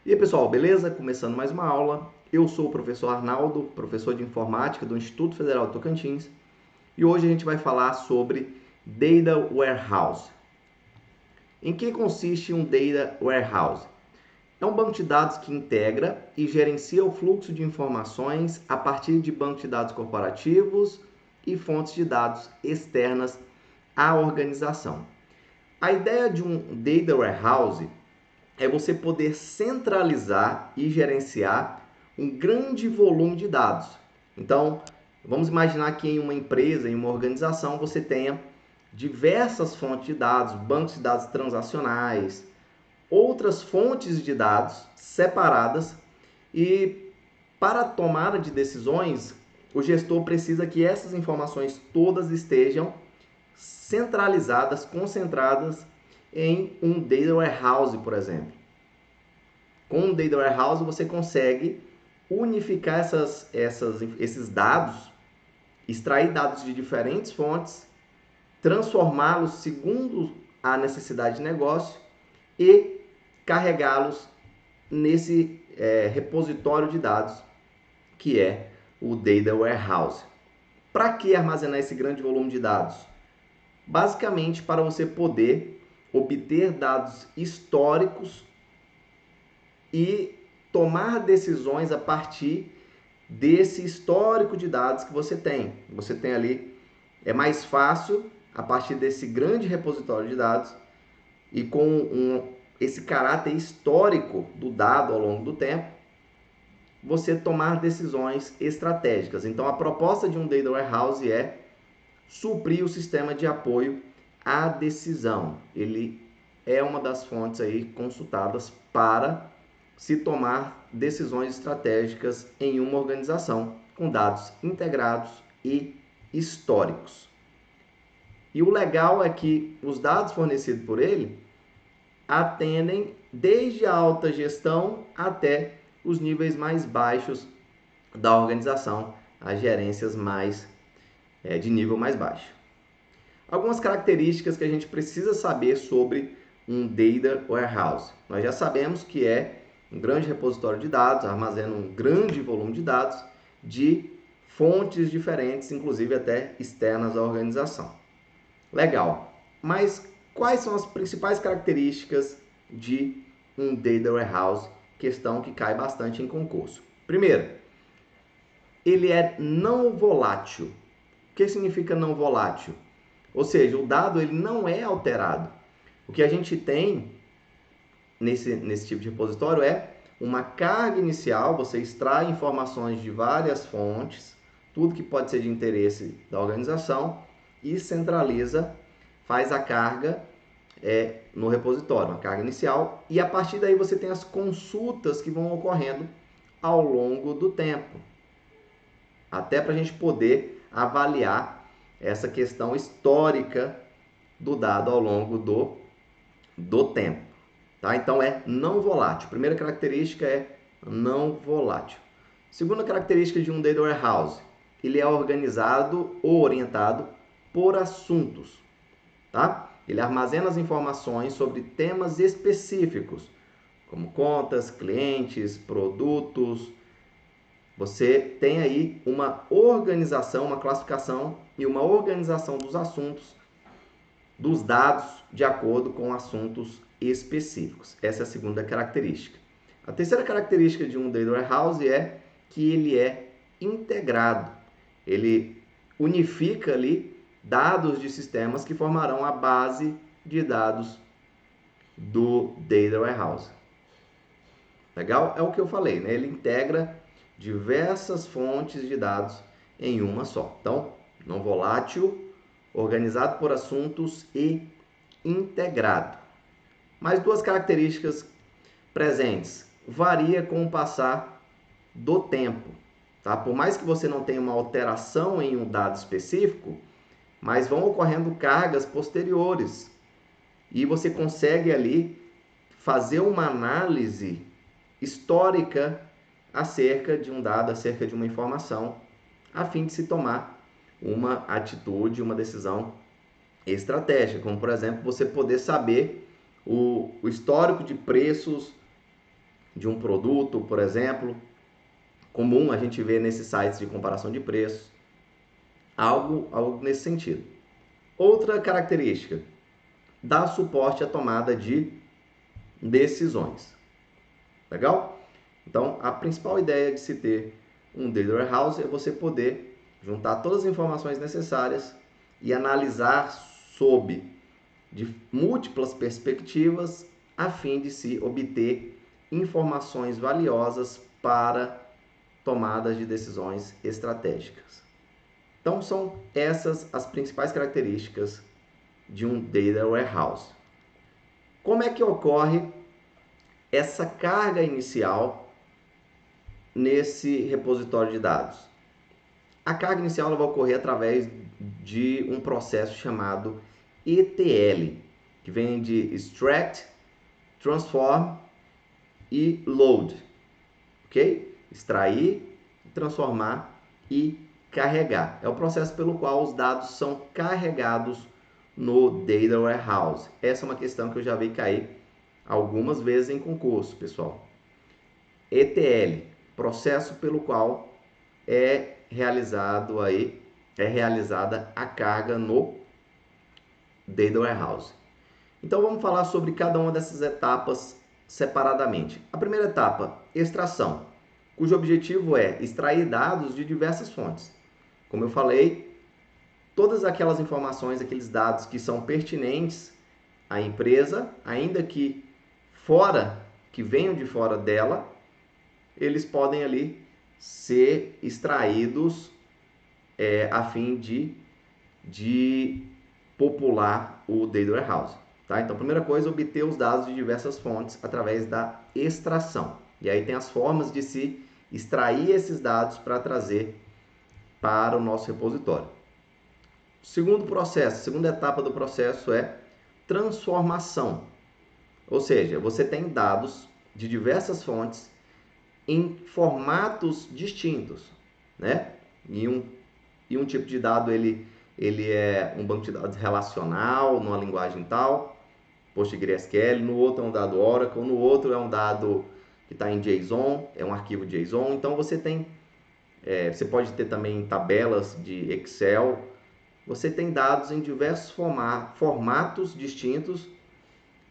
E aí pessoal, beleza? Começando mais uma aula. Eu sou o professor Arnaldo, professor de informática do Instituto Federal de Tocantins, e hoje a gente vai falar sobre Data Warehouse. Em que consiste um Data Warehouse? É um banco de dados que integra e gerencia o fluxo de informações a partir de bancos de dados corporativos e fontes de dados externas à organização. A ideia de um Data Warehouse é você poder centralizar e gerenciar um grande volume de dados. Então, vamos imaginar que em uma empresa, em uma organização, você tenha diversas fontes de dados, bancos de dados transacionais, outras fontes de dados separadas, e para a tomada de decisões, o gestor precisa que essas informações todas estejam centralizadas, concentradas em um Data Warehouse, por exemplo. Com um Data Warehouse você consegue unificar esses dados, extrair dados de diferentes fontes, transformá-los segundo a necessidade de negócio e carregá-los nesse repositório de dados que é o Data Warehouse. Para que armazenar esse grande volume de dados? Basicamente para você poder obter dados históricos e tomar decisões a partir desse histórico de dados que você tem. Você tem ali, é mais fácil, a partir desse grande repositório de dados e com esse caráter histórico do dado ao longo do tempo, você tomar decisões estratégicas. Então, a proposta de um Data Warehouse é suprir o sistema de apoio à decisão. Ele é uma das fontes aí consultadas para se tomar decisões estratégicas em uma organização com dados integrados e históricos. E o legal é que os dados fornecidos por ele atendem desde a alta gestão até os níveis mais baixos da organização, as gerências de nível mais baixo. Algumas características que a gente precisa saber sobre um Data Warehouse. Nós já sabemos que é um grande repositório de dados, armazena um grande volume de dados de fontes diferentes, inclusive até externas à organização. Legal. Mas quais são as principais características de um Data Warehouse? Questão que cai bastante em concurso. Primeiro, ele é não volátil. O que significa não volátil? Ou seja, o dado ele não é alterado. O que a gente tem nesse tipo de repositório é uma carga inicial, você extrai informações de várias fontes, tudo que pode ser de interesse da organização, e centraliza, faz a carga no repositório, uma carga inicial, e a partir daí você tem as consultas que vão ocorrendo ao longo do tempo, até para a gente poder avaliar essa questão histórica do dado ao longo do tempo. Tá? Então é não volátil. Primeira característica é não volátil. Segunda característica de um Data Warehouse, ele é organizado ou orientado por assuntos. Tá? Ele armazena as informações sobre temas específicos, como contas, clientes, produtos. Você tem aí uma organização, uma classificação e uma organização dos assuntos, dos dados, de acordo com assuntos específicos. Essa é a segunda característica. A terceira característica de um Data Warehouse é que ele é integrado. Ele unifica ali dados de sistemas que formarão a base de dados do Data Warehouse. Legal? É o que eu falei, né? Ele integra diversas fontes de dados em uma só. Então, não volátil, organizado por assuntos e integrado. Mais duas características presentes. Varia com o passar do tempo. Tá? Por mais que você não tenha uma alteração em um dado específico, mas vão ocorrendo cargas posteriores. E você consegue ali fazer uma análise histórica acerca de um dado, acerca de uma informação, a fim de se tomar uma atitude, uma decisão estratégica, como por exemplo, você poder saber o histórico de preços de um produto, por exemplo, comum a gente vê nesses sites de comparação de preços, algo nesse sentido. Outra característica, dá suporte à tomada de decisões. Legal? Então, a principal ideia de se ter um Data Warehouse é você poder juntar todas as informações necessárias e analisar sob de múltiplas perspectivas a fim de se obter informações valiosas para tomadas de decisões estratégicas. Então, são essas as principais características de um Data Warehouse. Como é que ocorre essa carga inicial nesse repositório de dados? A carga inicial vai ocorrer através de um processo chamado ETL, que vem de Extract, Transform e Load, ok? Extrair, transformar e carregar. É o processo pelo qual os dados são carregados no Data Warehouse. Essa é uma questão que eu já vi cair algumas vezes em concurso, pessoal. ETL, processo pelo qual é realizada a carga no Data Warehouse. Então vamos falar sobre cada uma dessas etapas separadamente. A primeira etapa, extração, cujo objetivo é extrair dados de diversas fontes. Como eu falei, todas aquelas informações, aqueles dados que são pertinentes à empresa, ainda que venham de fora dela, eles podem ali ser extraídos a fim de popular o Data Warehouse. Tá? Então, a primeira coisa, obter os dados de diversas fontes através da extração. E aí tem as formas de se extrair esses dados para trazer para o nosso repositório. Segundo processo, segunda etapa do processo é transformação. Ou seja, você tem dados de diversas fontes em formatos distintos, né? E um tipo de dado ele é um banco de dados relacional, numa linguagem tal, PostgreSQL, no outro é um dado Oracle, no outro é um dado que está em JSON, é um arquivo JSON. Então você tem, você pode ter também tabelas de Excel. Você tem dados em diversos formatos distintos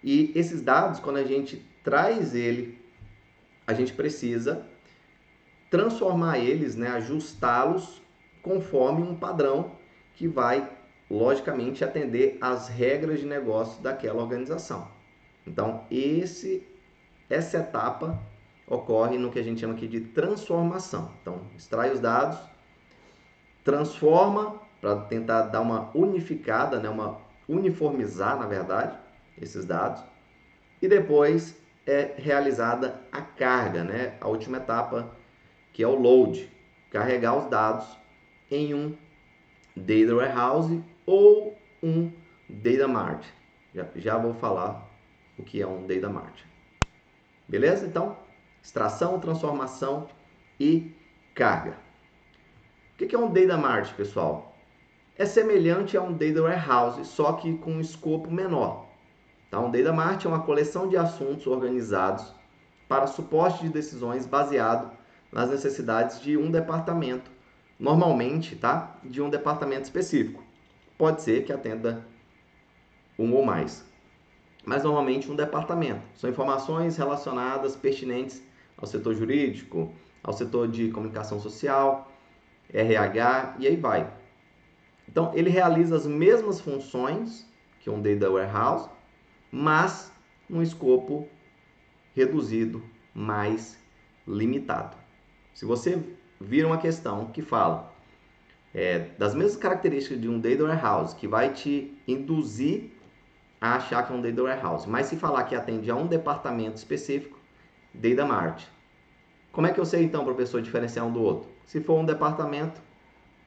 e esses dados, quando a gente traz ele, a gente precisa transformar eles, né, ajustá-los conforme um padrão que vai, logicamente, atender às regras de negócio daquela organização. Então, essa etapa ocorre no que a gente chama aqui de transformação. Então, extrai os dados, transforma para tentar dar uma unificada, né, uniformizar, na verdade, esses dados, e depois é realizada a carga, né, a última etapa, que é o load, carregar os dados em um Data Warehouse ou um Data Mart. Já vou falar o que é um Data Mart. Beleza? Então, extração, transformação e carga. O que é um Data Mart, pessoal? É semelhante a um Data Warehouse, só que com um escopo menor. Tá? Um Data Mart é uma coleção de assuntos organizados para suporte de decisões baseado nas necessidades de um departamento, normalmente, tá? De um departamento específico. Pode ser que atenda um ou mais, mas normalmente um departamento. São informações relacionadas, pertinentes ao setor jurídico, ao setor de comunicação social, RH e aí vai. Então, ele realiza as mesmas funções que um Data Warehouse, mas num escopo reduzido, mais limitado. Se você vir uma questão que fala das mesmas características de um Data Warehouse, que vai te induzir a achar que é um Data Warehouse, mas se falar que atende a um departamento específico, Data Mart. Como é que eu sei então, professor, diferenciar um do outro? Se for um departamento,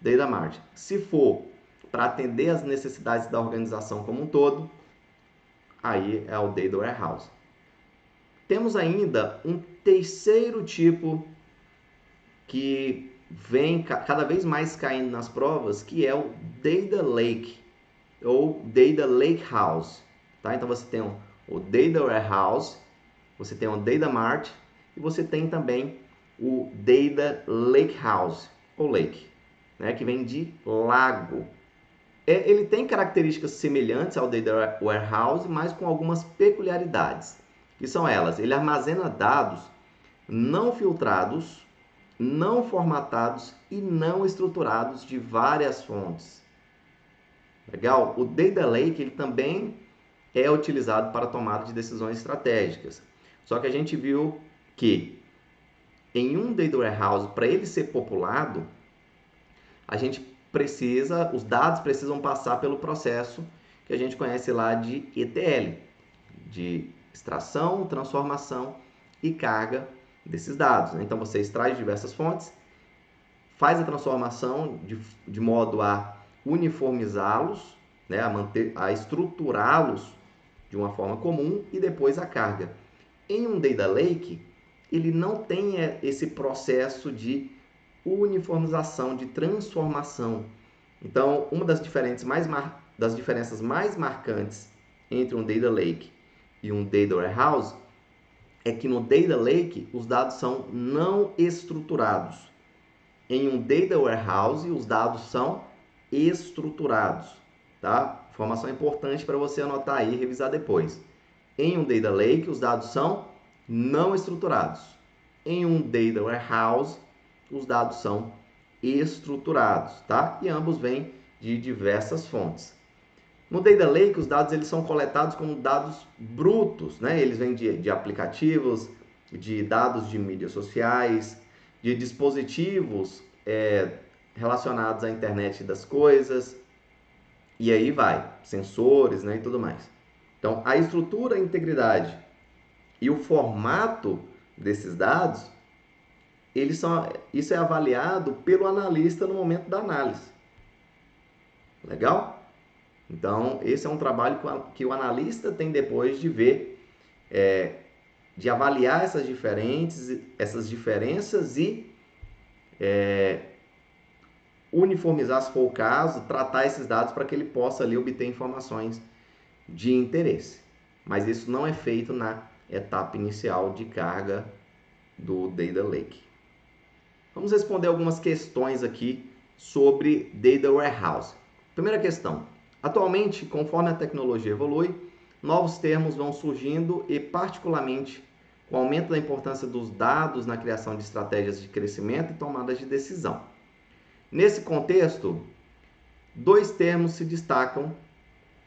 Data Mart. Se for para atender as necessidades da organização como um todo, aí é o Data Warehouse. Temos ainda um terceiro tipo que vem cada vez mais caindo nas provas, que é o Data Lake ou Data Lakehouse. Tá? Então você tem o Data Warehouse, você tem o Data Mart e você tem também o Data Lakehouse, ou Lake, né, que vem de lago. Ele tem características semelhantes ao Data Warehouse, mas com algumas peculiaridades, que são elas: ele armazena dados não filtrados, não formatados e não estruturados de várias fontes. Legal? O Data Lake ele também é utilizado para tomada de decisões estratégicas. Só que a gente viu que em um Data Warehouse, para ele ser populado, a gente precisa, os dados precisam passar pelo processo que a gente conhece lá de ETL, de extração, transformação e carga desses dados. Então você extrai de diversas fontes, faz a transformação de modo a uniformizá-los, né, a estruturá-los de uma forma comum e depois a carga. Em um Data Lake, ele não tem esse processo de uniformização, de transformação. Então, uma das diferenças mais marcantes entre um Data Lake e um Data Warehouse é que no Data Lake os dados são não estruturados. Em um Data Warehouse os dados são estruturados, tá? Informação importante para você anotar aí e revisar depois. Em um Data Lake os dados são não estruturados. Em um Data Warehouse os dados são estruturados, tá? E ambos vêm de diversas fontes. No Data Lake, os dados eles são coletados como dados brutos, né? Eles vêm de aplicativos, de dados de mídias sociais, de dispositivos relacionados à internet das coisas, e aí vai, sensores, né, e tudo mais. Então, a estrutura, a integridade e o formato desses dados, isso é avaliado pelo analista no momento da análise. Legal? Então, esse é um trabalho que o analista tem depois de ver, de avaliar essas diferenças e uniformizar, se for o caso, tratar esses dados para que ele possa ali obter informações de interesse. Mas isso não é feito na etapa inicial de carga do Data Lake. Vamos responder algumas questões aqui sobre Data Warehouse. Primeira questão. Atualmente, conforme a tecnologia evolui, novos termos vão surgindo e, particularmente, com o aumento da importância dos dados na criação de estratégias de crescimento e tomadas de decisão. Nesse contexto, dois termos se destacam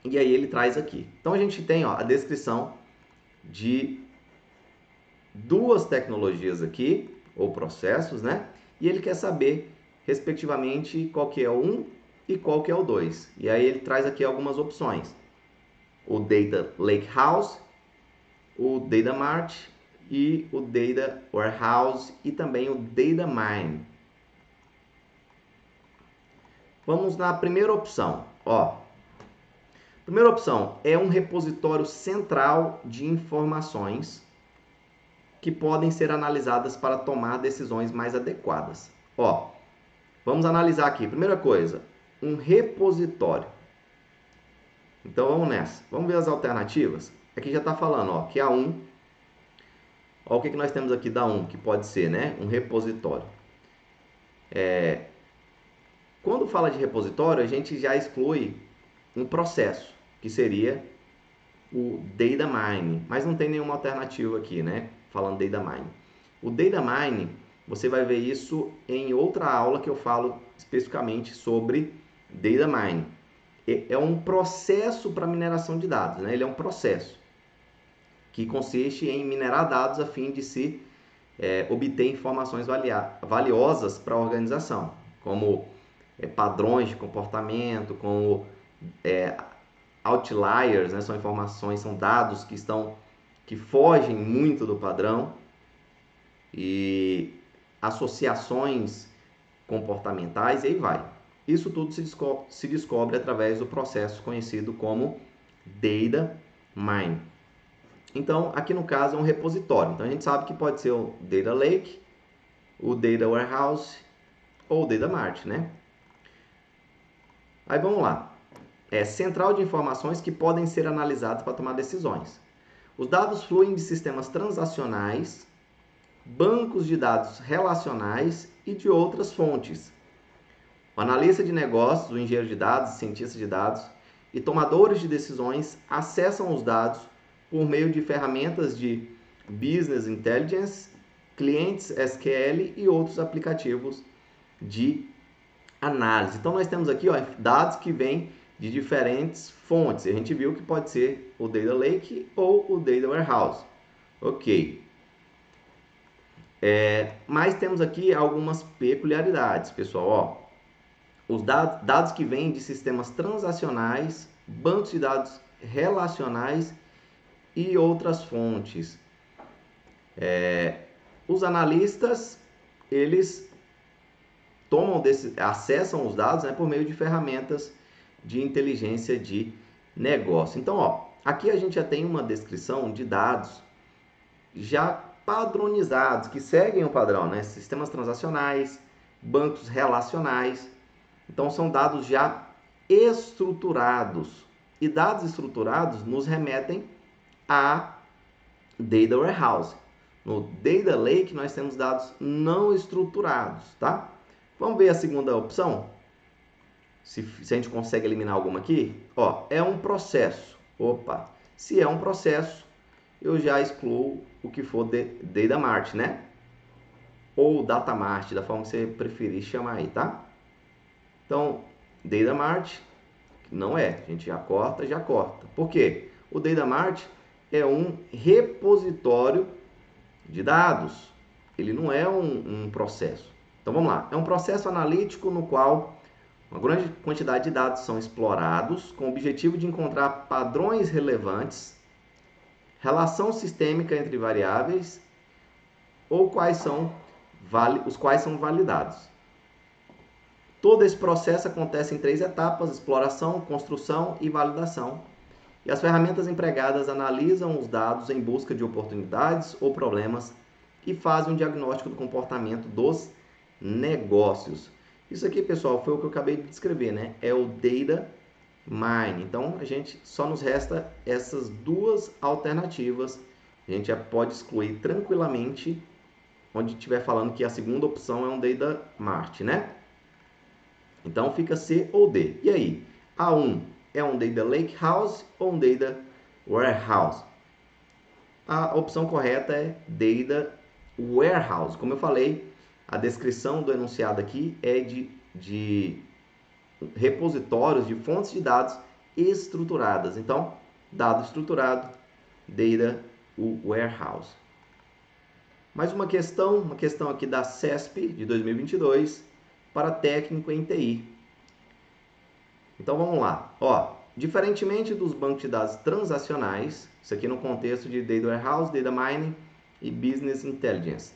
e aí ele traz aqui. Então, a gente tem a descrição de duas tecnologias aqui, ou processos, né? E ele quer saber, respectivamente, qual que é o 1 e qual que é o 2. E aí ele traz aqui algumas opções. O Data Lakehouse, o Data Mart e o Data Warehouse e também o Data Mine. Vamos na primeira opção. Primeira opção é um repositório central de informações que podem ser analisadas para tomar decisões mais adequadas. Vamos analisar aqui. Primeira coisa, um repositório. Então vamos nessa. Vamos ver as alternativas. Aqui já está falando, que a 1. O que nós temos aqui da 1, que pode ser, né, um repositório. Quando fala de repositório, a gente já exclui um processo, que seria o Data Mine, mas não tem nenhuma alternativa aqui, né, falando Data Mine. O Data Mine, você vai ver isso em outra aula que eu falo especificamente sobre Data Mine. É um processo para mineração de dados, né? Ele é um processo que consiste em minerar dados a fim de se obter informações valiosas para a organização, como padrões de comportamento, como outliers, né? São informações, são dados que fogem muito do padrão, e associações comportamentais, e aí vai. Isso tudo se descobre através do processo conhecido como Data Mine. Então, aqui no caso é um repositório. Então, a gente sabe que pode ser o Data Lake, o Data Warehouse ou o Data Mart, né? Aí vamos lá. Central de informações que podem ser analisadas para tomar decisões. Os dados fluem de sistemas transacionais bancos de dados relacionais e de outras fontes. O analista de negócios, o engenheiro de dados, cientista de dados e tomadores de decisões acessam os dados por meio de ferramentas de Business Intelligence, clientes SQL e outros aplicativos de análise. Então, nós temos aqui dados que vêm de diferentes fontes. A gente viu que pode ser o Data Lake ou o Data Warehouse. Ok. Mas temos aqui algumas peculiaridades, pessoal. Os dados que vêm de sistemas transacionais, bancos de dados relacionais e outras fontes. Os analistas, eles acessam os dados, né, por meio de ferramentas de inteligência de negócio. Então, aqui a gente já tem uma descrição de dados já padronizados, que seguem o padrão, né? Sistemas transacionais, bancos relacionais. Então, são dados já estruturados. E dados estruturados nos remetem a Data Warehouse. No Data Lake, nós temos dados não estruturados, tá? Vamos ver a segunda opção? Se a gente consegue eliminar alguma aqui. É um processo. Opa! Se é um processo, eu já excluo o que for Data Mart, né? Ou Data Mart, da forma que você preferir chamar aí, tá? Então, Data Mart não é. A gente já corta. Por quê? O Data Mart é um repositório de dados. Ele não é um processo. Então, vamos lá. É um processo analítico no qual uma grande quantidade de dados são explorados com o objetivo de encontrar padrões relevantes, relação sistêmica entre variáveis ou os quais são validados. Todo esse processo acontece em 3 etapas: exploração, construção e validação. E as ferramentas empregadas analisam os dados em busca de oportunidades ou problemas e fazem um diagnóstico do comportamento dos negócios. Isso aqui, pessoal, foi o que eu acabei de descrever, né? É o Data Mine. Então, a gente só nos resta essas duas alternativas. A gente já pode excluir tranquilamente onde estiver falando que a segunda opção é um Data Mart, né? Então, fica C ou D. E aí? A1 é um Data Lake House ou um Data Warehouse? A opção correta é Data Warehouse. Como eu falei, a descrição do enunciado aqui é de repositórios de fontes de dados estruturadas. Então, dado estruturado, Data Warehouse. Mais uma questão aqui da CESP de 2022 para técnico em TI. Então, vamos lá. Diferentemente dos bancos de dados transacionais, isso aqui no contexto de Data Warehouse, Data Mining e Business Intelligence.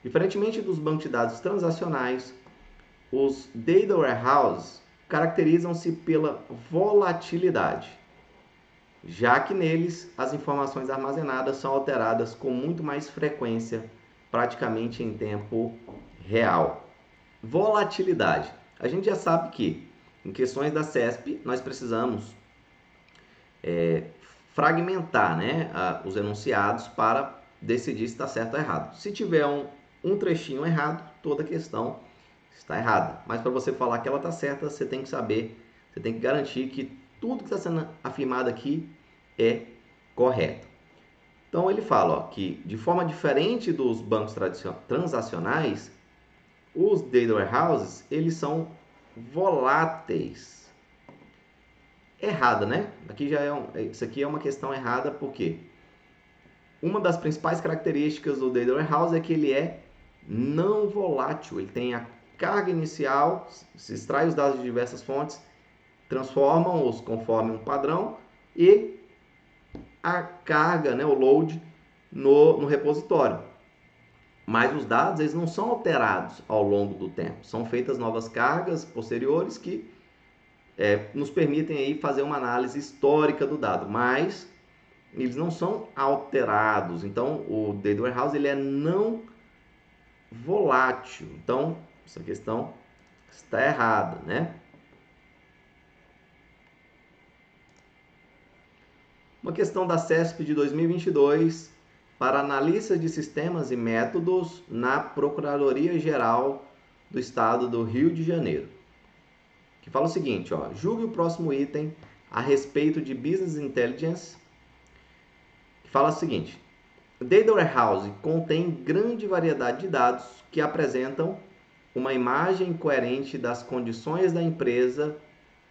Diferentemente dos bancos de dados transacionais, os Data Warehouse caracterizam-se pela volatilidade, já que neles as informações armazenadas são alteradas com muito mais frequência, praticamente em tempo real. Volatilidade. A gente já sabe que em questões da CESP nós precisamos fragmentar, né, os enunciados para decidir se está certo ou errado. Se tiver um trechinho errado, toda a questão está errada. Mas para você falar que ela está certa, você tem que saber, você tem que garantir que tudo que está sendo afirmado aqui é correto. Então ele fala que de forma diferente dos bancos transacionais, os Data Warehouses, eles são voláteis. Errada, né? Aqui já isso aqui é uma questão errada, porque uma das principais características do Data Warehouse é que ele é não volátil. Ele tem a carga inicial, se extrai os dados de diversas fontes, transformam-os conforme um padrão e a carga, né, o load no repositório. Mas os dados eles não são alterados ao longo do tempo. São feitas novas cargas posteriores que nos permitem aí fazer uma análise histórica do dado, mas eles não são alterados. Então, o Data Warehouse ele é não volátil. Então, essa questão está errada, né? Uma questão da CESP de 2022 para analista de sistemas e métodos na Procuradoria-Geral do Estado do Rio de Janeiro. Que fala o seguinte, ó, julgue o próximo item a respeito de Business Intelligence. Que fala o seguinte: o Data Warehouse contém grande variedade de dados que apresentam uma imagem coerente das condições da empresa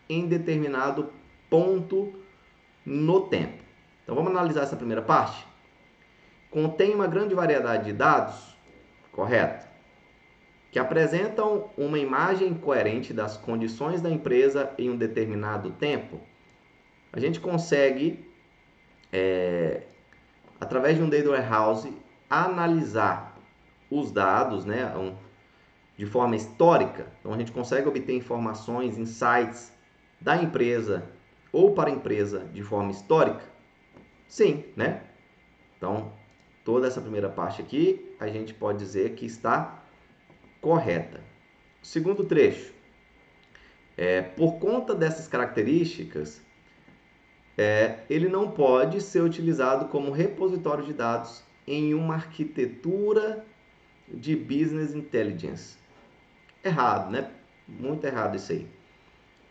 em determinado ponto no tempo. Então vamos analisar essa primeira parte? Contém uma grande variedade de dados, correto? Que apresentam uma imagem coerente das condições da empresa em um determinado tempo. A gente consegue, através de um Data Warehouse, analisar os dados, né, de forma histórica. Então a gente consegue obter informações, insights da empresa ou para a empresa de forma histórica? Sim, né? Então, toda essa primeira parte aqui, a gente pode dizer que está correta. Segundo trecho, por conta dessas características, ele não pode ser utilizado como repositório de dados em uma arquitetura de Business Intelligence. Errado, né? Muito errado isso aí.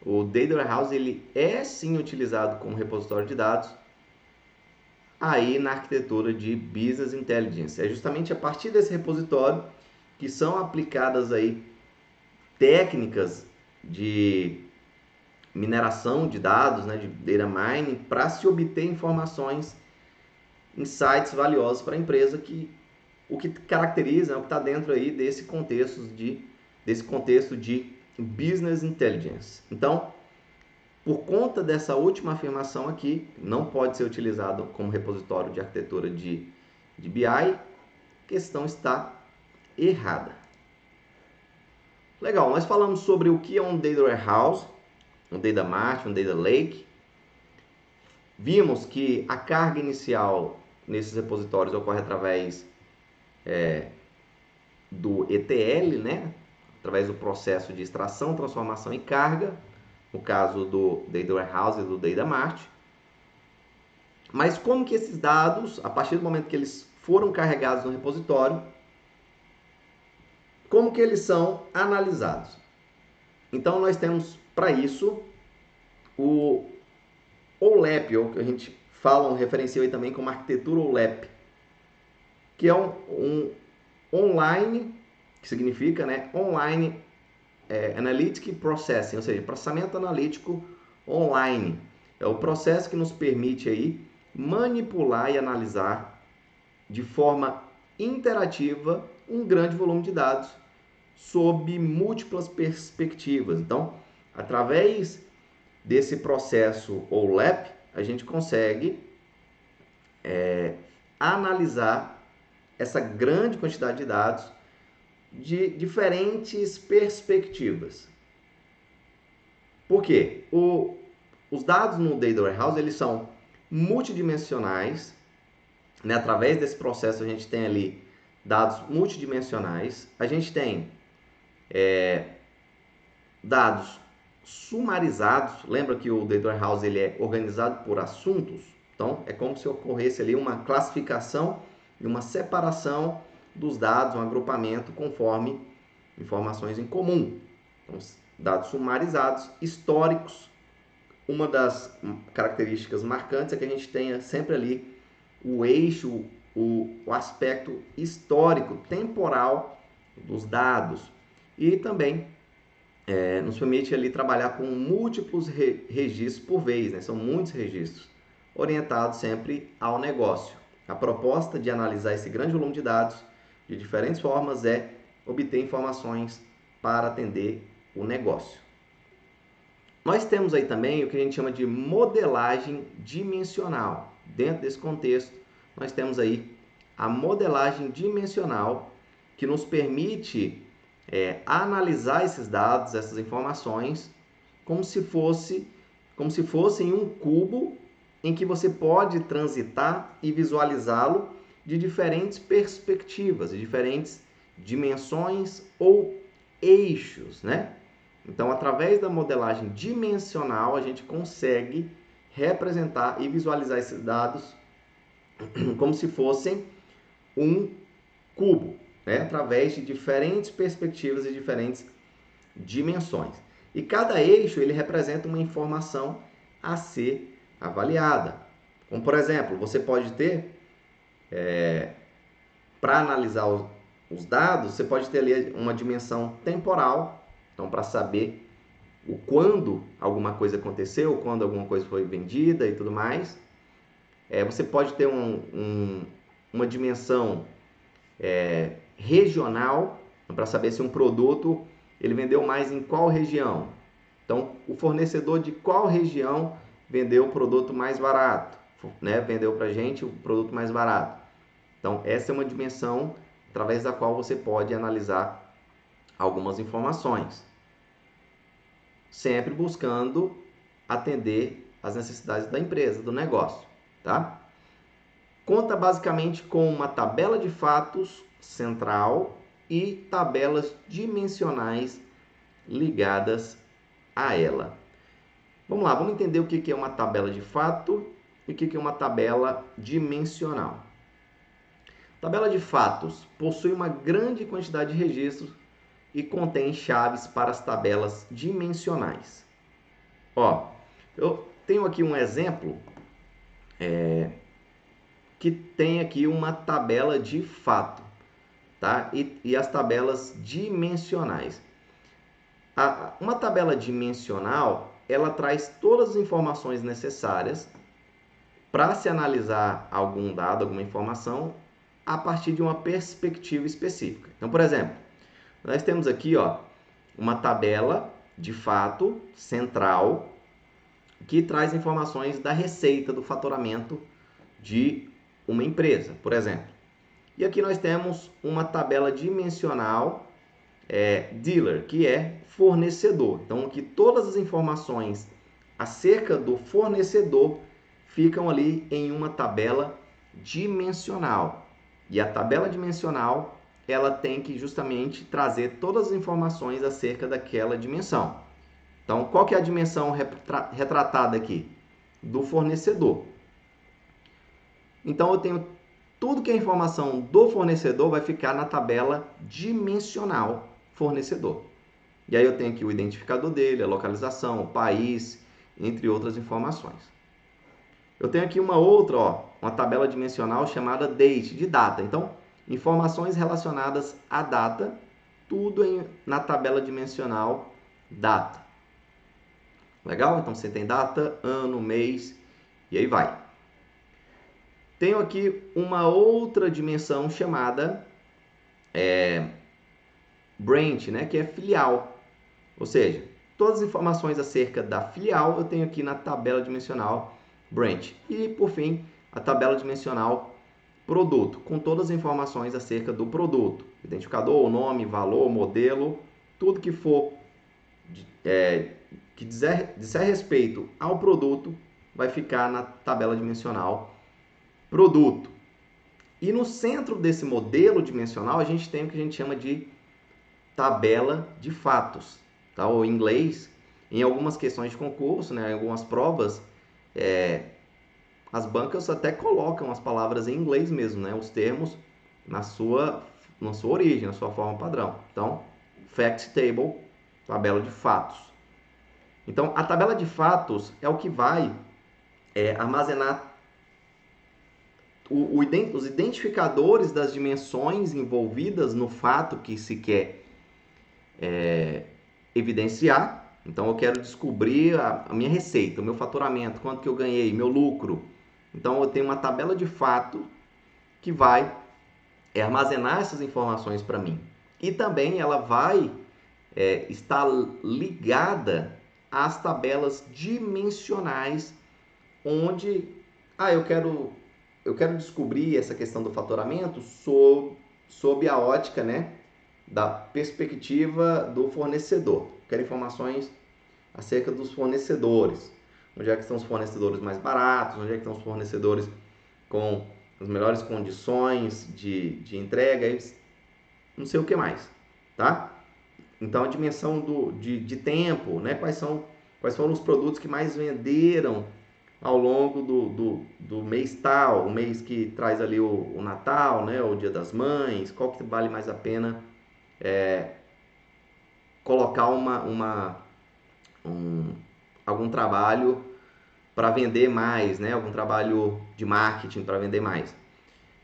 O Data Warehouse ele é sim utilizado como repositório de dados aí na arquitetura de Business Intelligence. É justamente a partir desse repositório que são aplicadas aí técnicas de mineração de dados, né, de data mining, para se obter informações, insights valiosos para a empresa, que o que caracteriza, o que está dentro aí desse contexto de Business Intelligence. Então, por conta dessa última afirmação aqui, não pode ser utilizado como repositório de arquitetura de BI, a questão está errada. Legal, nós falamos sobre o que é um Data Warehouse, um Data Mart, um Data Lake. Vimos que a carga inicial nesses repositórios ocorre através do ETL, né? Através do processo de extração, transformação e carga, no caso do Data Warehouse e do Data Mart. Mas como que esses dados, a partir do momento que eles foram carregados no repositório, como que eles são analisados? Então nós temos para isso o OLAP, ou que a gente fala, referencia aí também como arquitetura OLAP, que é um online, que significa, né, Online Analytic Processing, ou seja, processamento analítico online. É o processo que nos permite aí manipular e analisar de forma interativa um grande volume de dados sob múltiplas perspectivas. Então, através desse processo OLAP, a gente consegue analisar essa grande quantidade de dados de diferentes perspectivas. Por quê? Os dados no Data Warehouse eles são multidimensionais, né? Através desse processo a gente tem ali dados multidimensionais, a gente tem dados sumarizados. Lembra que o Data Warehouse ele é organizado por assuntos? Então, é como se ocorresse ali uma classificação e uma separação dos dados, um agrupamento conforme informações em comum. Então, dados sumarizados, históricos. Uma das características marcantes é que a gente tenha sempre ali o eixo, o aspecto histórico, temporal dos dados. E também nos permite ali trabalhar com múltiplos registros por vez, né? São muitos registros, orientados sempre ao negócio. A proposta de analisar esse grande volume de dados de diferentes formas é obter informações para atender o negócio. Nós temos aí também o que a gente chama de modelagem dimensional. Dentro desse contexto, nós temos aí a modelagem dimensional, que nos permite analisar esses dados, essas informações, como se fossem um cubo em que você pode transitar e visualizá-lo de diferentes perspectivas, de diferentes dimensões ou eixos, né? Então, através da modelagem dimensional, a gente consegue representar e visualizar esses dados como se fossem um cubo, né? Através de diferentes perspectivas e diferentes dimensões. E cada eixo ele representa uma informação a ser avaliada. Como, por exemplo, você pode ter, para analisar os dados, você pode ter ali uma dimensão temporal, então para saber o quando alguma coisa aconteceu, quando alguma coisa foi vendida e tudo mais. Você pode ter uma dimensão regional, para saber se um produto ele vendeu mais em qual região. Então, o fornecedor de qual região vendeu o produto mais barato, né? Vendeu para a gente o produto mais barato. Então, essa é uma dimensão através da qual você pode analisar algumas informações, sempre buscando atender às necessidades da empresa, do negócio, tá? Conta basicamente com uma tabela de fatos central e tabelas dimensionais ligadas a ela. Vamos lá, vamos entender o que é uma tabela de fato e o que é uma tabela dimensional. Tabela de fatos possui uma grande quantidade de registros e contém chaves para as tabelas dimensionais. Ó, eu tenho aqui um exemplo que tem aqui uma tabela de fato, tá? E as tabelas dimensionais. Uma tabela dimensional, ela traz todas as informações necessárias para se analisar algum dado, alguma informação, a partir de uma perspectiva específica. Então, por exemplo, nós temos aqui uma tabela de fato central que traz informações da receita, do faturamento de uma empresa, por exemplo. E aqui nós temos uma tabela dimensional dealer, que é fornecedor. Então, aqui todas as informações acerca do fornecedor ficam ali em uma tabela dimensional. E a tabela dimensional, ela tem que justamente trazer todas as informações acerca daquela dimensão. Então, qual que é a dimensão retratada aqui? Do fornecedor. Então, eu tenho tudo que é informação do fornecedor vai ficar na tabela dimensional fornecedor. E aí eu tenho aqui o identificador dele, a localização, o país, entre outras informações. Eu tenho aqui uma outra, uma tabela dimensional chamada date, de data. Então, informações relacionadas à data, tudo na tabela dimensional data. Legal? Então, você tem data, ano, mês, e aí vai. Tenho aqui uma outra dimensão chamada branch, né, que é filial. Ou seja, todas as informações acerca da filial eu tenho aqui na tabela dimensional branch. E, por fim, a tabela dimensional produto, com todas as informações acerca do produto. Identificador, nome, valor, modelo, tudo que for que disser respeito ao produto vai ficar na tabela dimensional produto. E no centro desse modelo dimensional a gente tem o que a gente chama de tabela de fatos, tá? Ou em inglês, em algumas questões de concurso, né, em algumas provas, as bancas até colocam as palavras em inglês mesmo, né, os termos na sua origem, na sua forma padrão. Então, fact table, tabela de fatos. Então, a tabela de fatos é o que vai armazenar os identificadores das dimensões envolvidas no fato que se quer evidenciar. Então, eu quero descobrir a minha receita, o meu faturamento, quanto que eu ganhei, meu lucro. Então, eu tenho uma tabela de fato que vai armazenar essas informações para mim. E também ela vai estar ligada às tabelas dimensionais, onde eu quero descobrir essa questão do faturamento sob a ótica, né, da perspectiva do fornecedor. Quero informações acerca dos fornecedores. Onde é que estão os fornecedores mais baratos? Onde é que estão os fornecedores com as melhores condições de entrega? Não sei o que mais, tá? Então, a dimensão de tempo, né? Quais foram os produtos que mais venderam ao longo do mês tal, o mês que traz ali o Natal, né, o Dia das Mães, qual que vale mais a pena colocar algum trabalho para vender mais, né, algum trabalho de marketing para vender mais.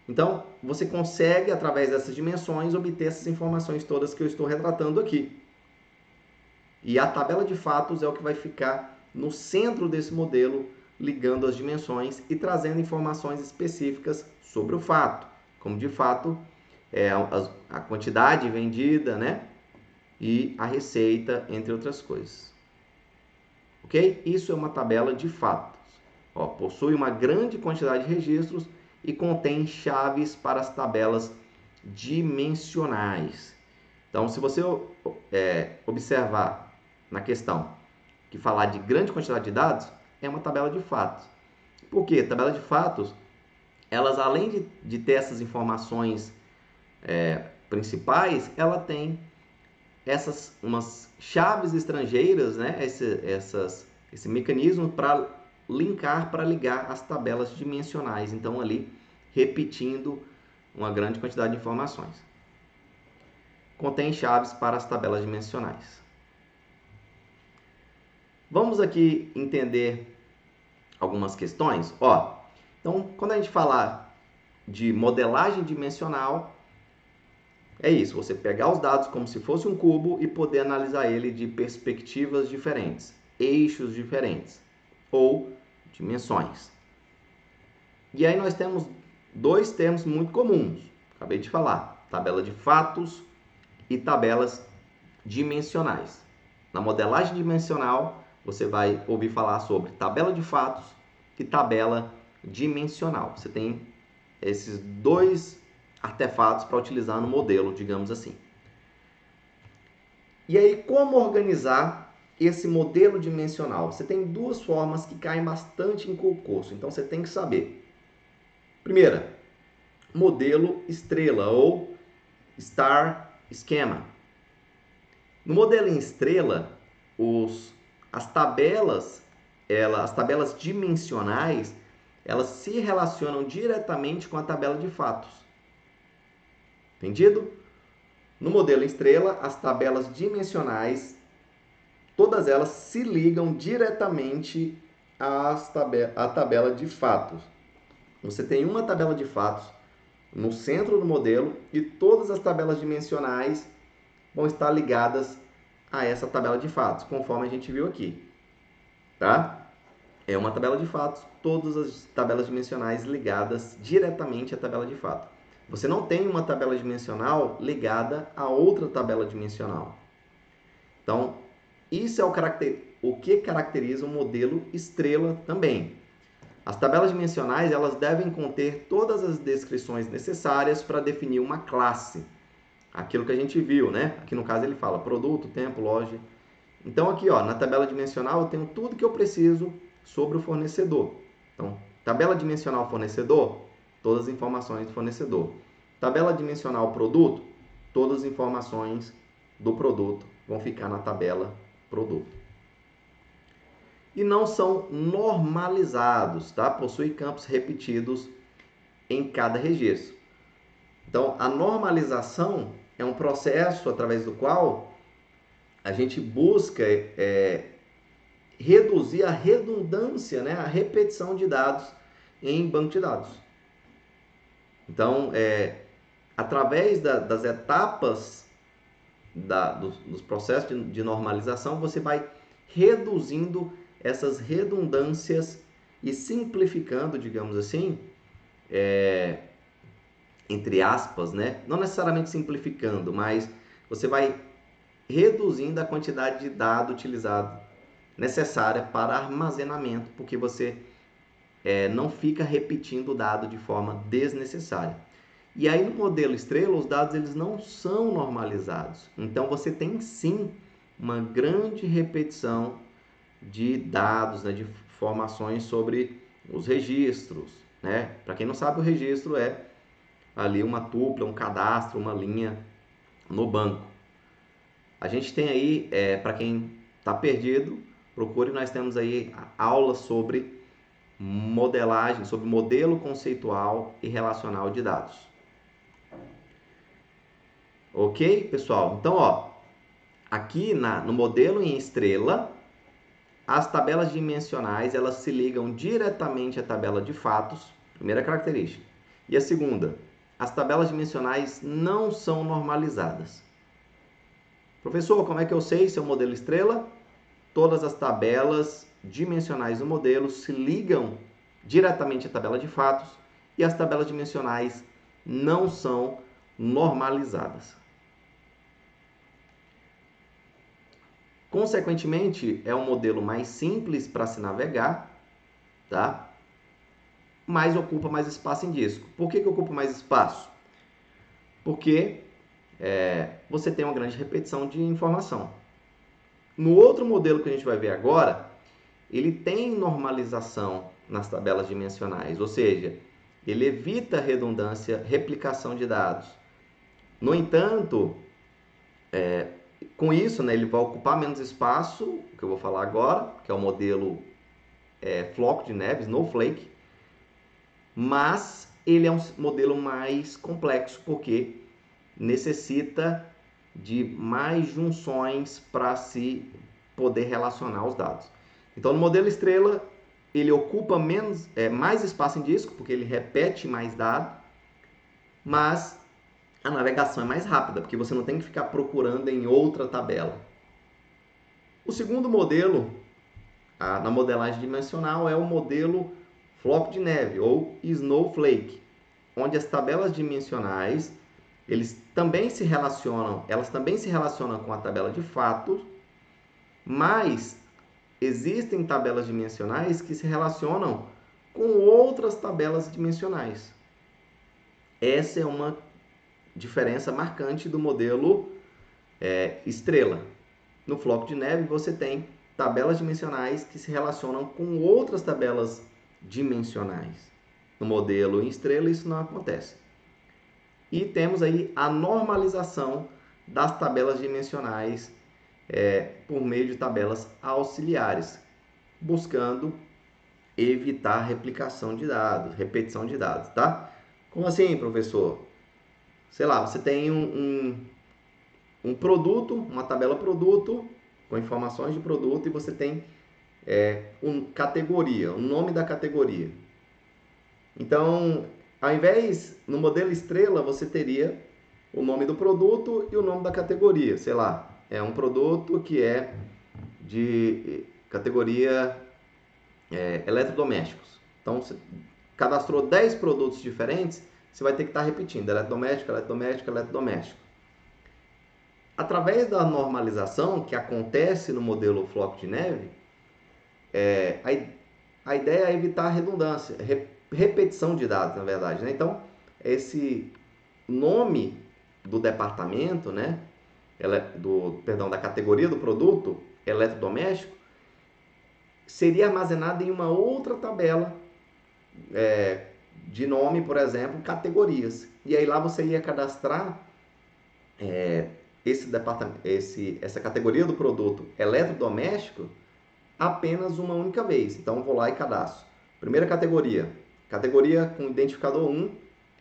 Então, você consegue, através dessas dimensões, obter essas informações todas que eu estou retratando aqui. E a tabela de fatos é o que vai ficar no centro desse modelo, ligando as dimensões e trazendo informações específicas sobre o fato, como de fato a quantidade vendida, né? E a receita, entre outras coisas. Ok? Isso é uma tabela de fatos. Ó, possui uma grande quantidade de registros e contém chaves para as tabelas dimensionais. Então, se você observar na questão que falar de grande quantidade de dados, é uma tabela de fatos. Por quê? Tabela de fatos, elas além de ter essas informações principais, ela tem umas chaves estrangeiras, né? Esse mecanismo para ligar as tabelas dimensionais. Então, ali, repetindo uma grande quantidade de informações. Contém chaves para as tabelas dimensionais. Vamos aqui entender algumas questões. Ó, então, quando a gente falar de modelagem dimensional, é isso, você pegar os dados como se fosse um cubo e poder analisar ele de perspectivas diferentes, eixos diferentes ou dimensões. E aí nós temos dois termos muito comuns, acabei de falar, tabela de fatos e tabelas dimensionais. Na modelagem dimensional, você vai ouvir falar sobre tabela de fatos e tabela dimensional. Você tem esses dois artefatos para utilizar no modelo, digamos assim. E aí, como organizar esse modelo dimensional? Você tem duas formas que caem bastante em concurso, então você tem que saber. Primeira, modelo estrela ou Star Schema. No modelo em estrela, as tabelas dimensionais, elas se relacionam diretamente com a tabela de fatos. Entendido? No modelo em estrela, as tabelas dimensionais, todas elas se ligam diretamente à tabela de fatos. Você tem uma tabela de fatos no centro do modelo e todas as tabelas dimensionais vão estar ligadas a essa tabela de fatos, conforme a gente viu aqui. Tá? É uma tabela de fatos, todas as tabelas dimensionais ligadas diretamente à tabela de fato. Você não tem uma tabela dimensional ligada a outra tabela dimensional. Então, isso é o que caracteriza o modelo estrela também. As tabelas dimensionais, elas devem conter todas as descrições necessárias para definir uma classe. Aquilo que a gente viu, né? Aqui no caso ele fala produto, tempo, loja. Então aqui, ó, na tabela dimensional eu tenho tudo que eu preciso sobre o fornecedor. Então, tabela dimensional fornecedor, todas as informações do fornecedor. Tabela dimensional produto, todas as informações do produto vão ficar na tabela produto. E não são normalizados, tá? Possui campos repetidos em cada registro. Então, a normalização é um processo através do qual a gente busca reduzir a redundância, né? A repetição de dados em banco de dados. Então, através das etapas dos processos de normalização, você vai reduzindo essas redundâncias e simplificando, digamos assim, entre aspas, né? Não necessariamente simplificando, mas você vai reduzindo a quantidade de dado utilizado necessária para armazenamento, porque você não fica repetindo o dado de forma desnecessária. E aí no modelo estrela, os dados eles não são normalizados. Então você tem sim uma grande repetição de dados, né, de informações sobre os registros, né? Para quem não sabe, o registro é ali uma tupla, um cadastro, uma linha no banco. A gente tem aí, para quem está perdido, procure, nós temos aí aulas sobre modelagem, sobre modelo conceitual e relacional de dados. Ok, pessoal? Então, ó, aqui no modelo em estrela, as tabelas dimensionais, elas se ligam diretamente à tabela de fatos, primeira característica. E a segunda, as tabelas dimensionais não são normalizadas. Professor, como é que eu sei se é o modelo estrela? Todas as tabelas dimensionais do modelo se ligam diretamente à tabela de fatos e as tabelas dimensionais não são normalizadas. Consequentemente, é um modelo mais simples para se navegar, tá? Mas ocupa mais espaço em disco. Por que ocupa mais espaço? Porque você tem uma grande repetição de informação. No outro modelo que a gente vai ver agora, ele tem normalização nas tabelas dimensionais, ou seja, ele evita redundância, replicação de dados. No entanto, com isso, né, ele vai ocupar menos espaço, que eu vou falar agora, que é o modelo floco de neve, Snowflake, mas ele é um modelo mais complexo, porque necessita de mais junções para se poder relacionar os dados. Então, no modelo estrela, ele ocupa mais espaço em disco, porque ele repete mais dados, mas a navegação é mais rápida, porque você não tem que ficar procurando em outra tabela. O segundo modelo, na modelagem dimensional, é o modelo floco de neve, ou Snowflake, onde as tabelas dimensionais elas também se relacionam com a tabela de fatos, mas existem tabelas dimensionais que se relacionam com outras tabelas dimensionais. Essa é uma diferença marcante do modelo estrela. No floco de neve você tem tabelas dimensionais que se relacionam com outras tabelas dimensionais. No modelo em estrela isso não acontece. E temos aí a normalização das tabelas dimensionais por meio de tabelas auxiliares, buscando evitar replicação de dados, repetição de dados, tá? Como assim, professor? Sei lá, você tem um produto, uma tabela produto, com informações de produto, e você tem categoria, o nome da categoria. Então, ao invés, no modelo estrela, você teria o nome do produto e o nome da categoria. Sei lá, é um produto que é de categoria eletrodomésticos. Então, você cadastrou 10 produtos diferentes, você vai ter que estar repetindo eletrodoméstico, eletrodoméstico, eletrodoméstico. Através da normalização que acontece no modelo floco de neve, a ideia é evitar redundância, repetição de dados, na verdade, né? Então, esse nome do departamento, né? Da categoria do produto eletrodoméstico, seria armazenado em uma outra tabela de nome, por exemplo, categorias. E aí lá você ia cadastrar essa categoria do produto eletrodoméstico apenas uma única vez. Então, vou lá e cadastro. Primeira categoria com identificador 1,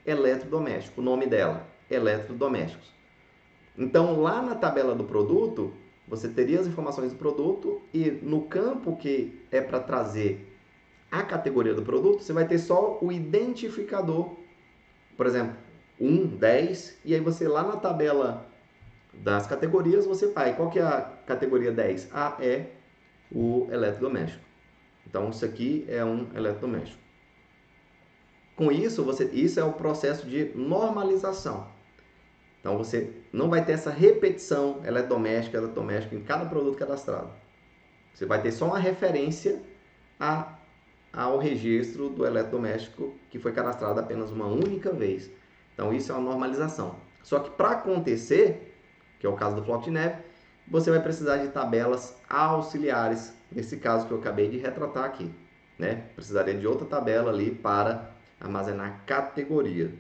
eletrodoméstico. O nome dela, eletrodomésticos. Então, lá na tabela do produto, você teria as informações do produto e no campo que é para trazer a categoria do produto, você vai ter só o identificador. Por exemplo, 1, 10, e aí você lá na tabela das categorias, você vai. Qual que é a categoria 10? É o eletrodoméstico. Então, isso aqui é um eletrodoméstico. Com isso, isso é o processo de normalização. Então, você não vai ter essa repetição eletrodoméstico em cada produto cadastrado. Você vai ter só uma referência ao registro do eletrodoméstico que foi cadastrado apenas uma única vez. Então, isso é uma normalização. Só que para acontecer, que é o caso do floco de neve, você vai precisar de tabelas auxiliares, nesse caso que eu acabei de retratar aqui, né? Precisaria de outra tabela ali para armazenar categoria.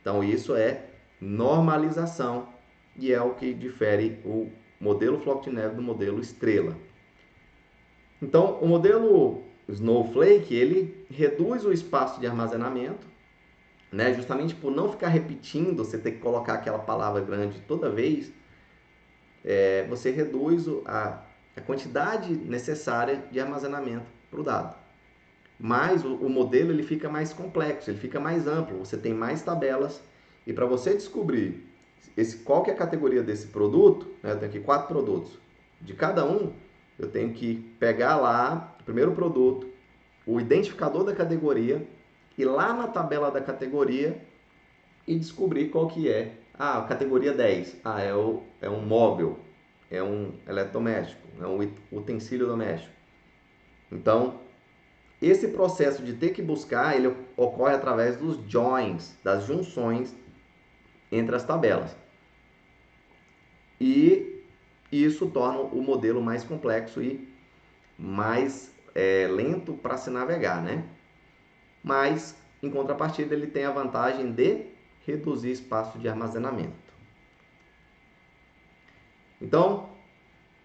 Então, isso é normalização e é o que difere o modelo floco de neve do modelo estrela. Então, o modelo Snowflake, ele reduz o espaço de armazenamento, né? Justamente por não ficar repetindo, você ter que colocar aquela palavra grande toda vez, você reduz a quantidade necessária de armazenamento para o dado. Mas o modelo ele fica mais complexo, ele fica mais amplo, você tem mais tabelas, e para você descobrir qual que é a categoria desse produto, né, eu tenho aqui 4 produtos, de cada um eu tenho que pegar lá o primeiro produto, o identificador da categoria, ir lá na tabela da categoria e descobrir qual que é. A categoria 10, é um móvel, é um eletrodoméstico, é um utensílio doméstico. Então, esse processo de ter que buscar, ele ocorre através dos joins, das junções entre as tabelas. E isso torna o modelo mais complexo e mais lento para se navegar, né? Mas, em contrapartida, ele tem a vantagem de reduzir espaço de armazenamento. Então,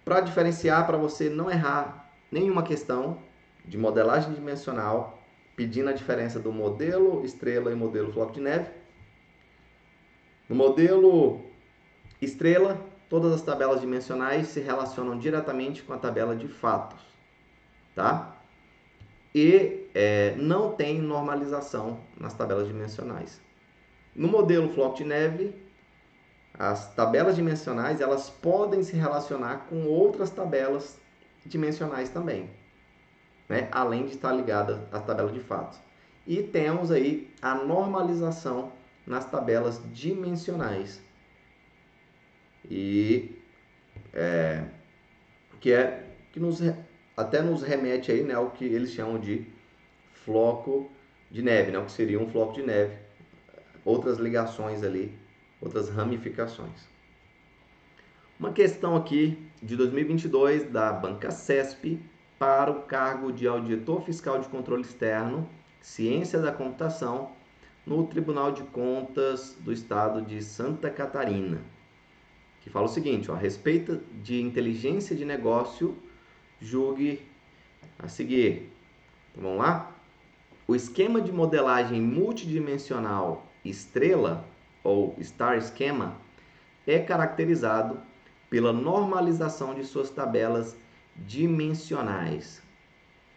para diferenciar, para você não errar nenhuma questão de modelagem dimensional, pedindo a diferença do modelo estrela e modelo floco de neve. No modelo estrela, todas as tabelas dimensionais se relacionam diretamente com a tabela de fatos, tá? E não tem normalização nas tabelas dimensionais. No modelo floco de neve, as tabelas dimensionais elas podem se relacionar com outras tabelas dimensionais também, né? Além de estar ligada à tabela de fatos. E temos aí a normalização nas tabelas dimensionais. E que até nos remete aí, né, ao que eles chamam de floco de neve, né, o que seria um floco de neve. Outras ligações ali, outras ramificações. Uma questão aqui de 2022 da Banca CESP para o cargo de auditor fiscal de controle externo, ciência da computação, no Tribunal de Contas do Estado de Santa Catarina, que fala o seguinte, ó, a respeito de inteligência de negócio, julgue a seguir. Então, vamos lá? O esquema de modelagem multidimensional estrela, ou Star Schema, é caracterizado pela normalização de suas tabelas dimensionais.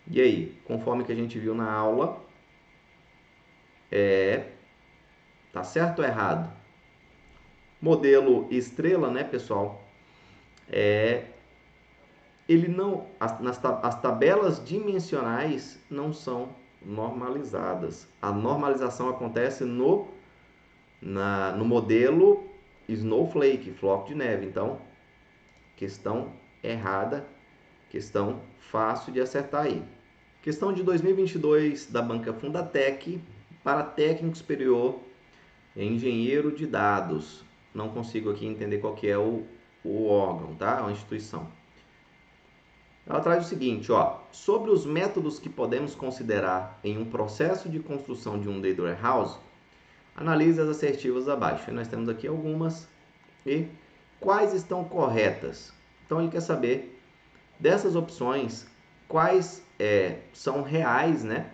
E aí, conforme que a gente viu na aula, tá certo ou errado? Modelo estrela, né, pessoal? Ele não, as tabelas dimensionais não são normalizadas. A normalização acontece no modelo Snowflake, floco de neve. Então, questão errada, questão fácil de acertar aí. Questão de 2022 da Banca Fundatec para técnico superior engenheiro de dados. Não consigo aqui entender qual que é o órgão, tá? A instituição. Ela traz o seguinte, ó, sobre os métodos que podemos considerar em um processo de construção de um data warehouse, analise as assertivas abaixo. E nós temos aqui algumas e quais estão corretas. Então ele quer saber dessas opções quais são reais, né,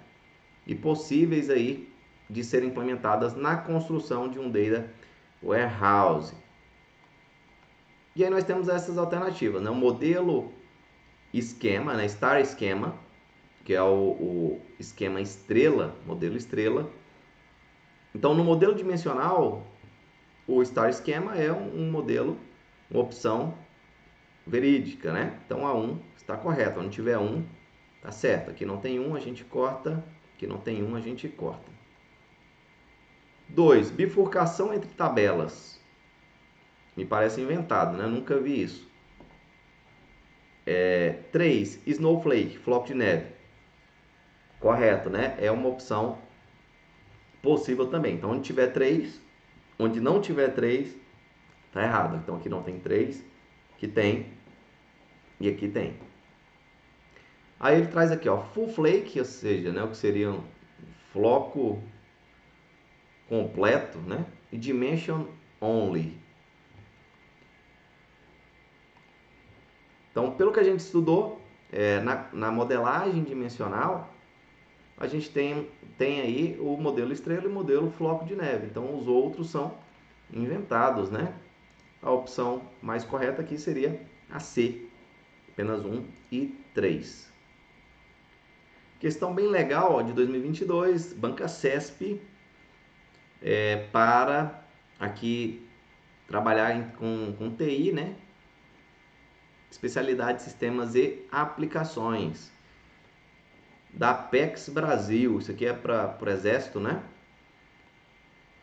e possíveis aí de serem implementadas na construção de um data warehouse. E aí nós temos essas alternativas, né, o modelo esquema, né, Star Schema, que é o esquema estrela, modelo estrela. Então, no modelo dimensional, o Star Schema é um modelo, uma opção verídica, né? Então, a 1 está correta. Onde tiver 1, está certo. Aqui não tem 1, a gente corta. Aqui não tem 1, a gente corta. 2. Bifurcação entre tabelas. Me parece inventado, né? Nunca vi isso. 3. Snowflake, floco de neve. Correto, né? É uma opção possível também. Então, onde tiver 3, onde não tiver 3, tá errado. Então, aqui não tem 3, aqui tem e aqui tem. Aí ele traz aqui, ó, full flake, ou seja, né, o que seria um floco completo, né? E dimension only. Então, pelo que a gente estudou, na modelagem dimensional, a gente tem aí o modelo estrela e o modelo floco de neve. Então, os outros são inventados, né? A opção mais correta aqui seria a C, apenas 1 e 3. Questão bem legal, ó, de 2022, Banca CESP, para aqui trabalhar com TI, né? Especialidade de sistemas e aplicações. Da Apex Brasil, isso aqui é para o Exército, né?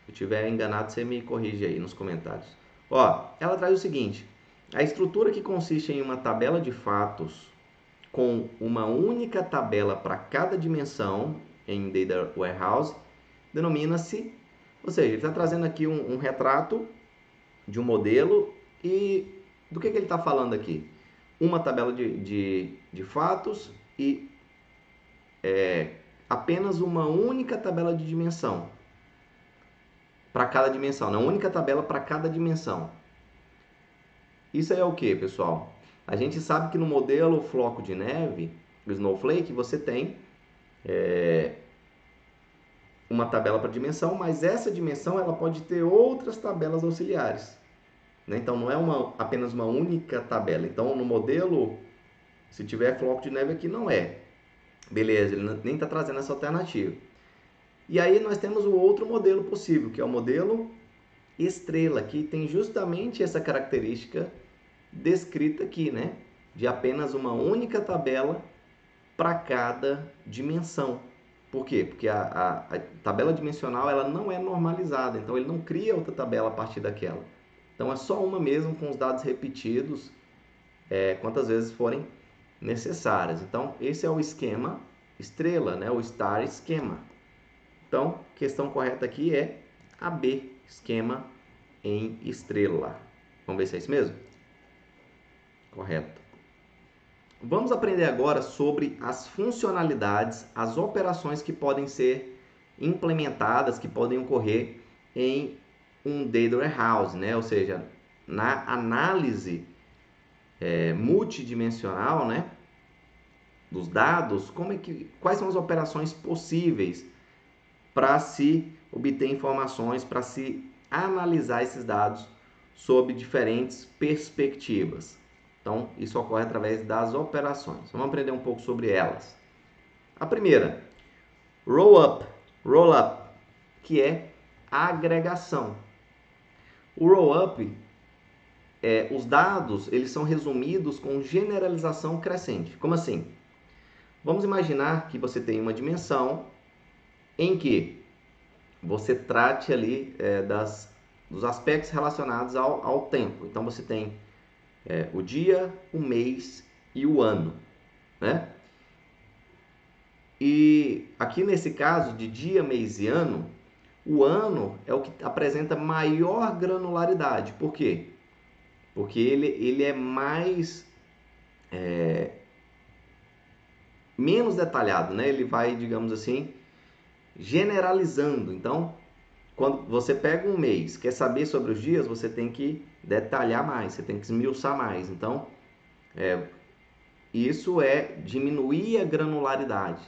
Se eu estiver enganado, você me corrige aí nos comentários. Ó, ela traz o seguinte: a estrutura que consiste em uma tabela de fatos com uma única tabela para cada dimensão em Data Warehouse denomina-se, ou seja, ele está trazendo aqui um retrato de um modelo e do que ele está falando aqui? Uma tabela de fatos e apenas uma única tabela de dimensão para cada dimensão, uma única tabela para cada dimensão. Isso é o que, pessoal? A gente sabe que no modelo floco de neve, o Snowflake, você tem uma tabela para dimensão, mas essa dimensão ela pode ter outras tabelas auxiliares, né? Então não é apenas uma única tabela. Então no modelo, se tiver floco de neve aqui, não é. Beleza, ele nem está trazendo essa alternativa. E aí nós temos o outro modelo possível, que é o modelo estrela, que tem justamente essa característica descrita aqui, né? De apenas uma única tabela para cada dimensão. Por quê? Porque a tabela dimensional ela não é normalizada, então ele não cria outra tabela a partir daquela. Então é só uma mesmo com os dados repetidos quantas vezes forem necessárias. Então esse é o esquema estrela, né? O Star Schema. Então, a questão correta aqui é a B, esquema em estrela. Vamos ver se é isso mesmo? Correto. Vamos aprender agora sobre as funcionalidades, as operações que podem ser implementadas, que podem ocorrer em um Data Warehouse, né? Ou seja, na análise multidimensional, né? Dos dados, quais são as operações possíveis para se obter informações, para se analisar esses dados sob diferentes perspectivas. Então, isso ocorre através das operações. Vamos aprender um pouco sobre elas. A primeira, roll-up, que é agregação. O roll-up, os dados eles são resumidos com generalização crescente. Como assim? Vamos imaginar que você tem uma dimensão em que você trate ali dos aspectos relacionados ao tempo. Então, você tem o dia, o mês e o ano, né? E aqui nesse caso de dia, mês e ano, o ano é o que apresenta maior granularidade. Por quê? Porque ele é mais menos detalhado, né? Ele vai, digamos assim, generalizando. Então, quando você pega um mês, quer saber sobre os dias, você tem que detalhar mais, você tem que esmiuçar mais. Então, isso é diminuir a granularidade,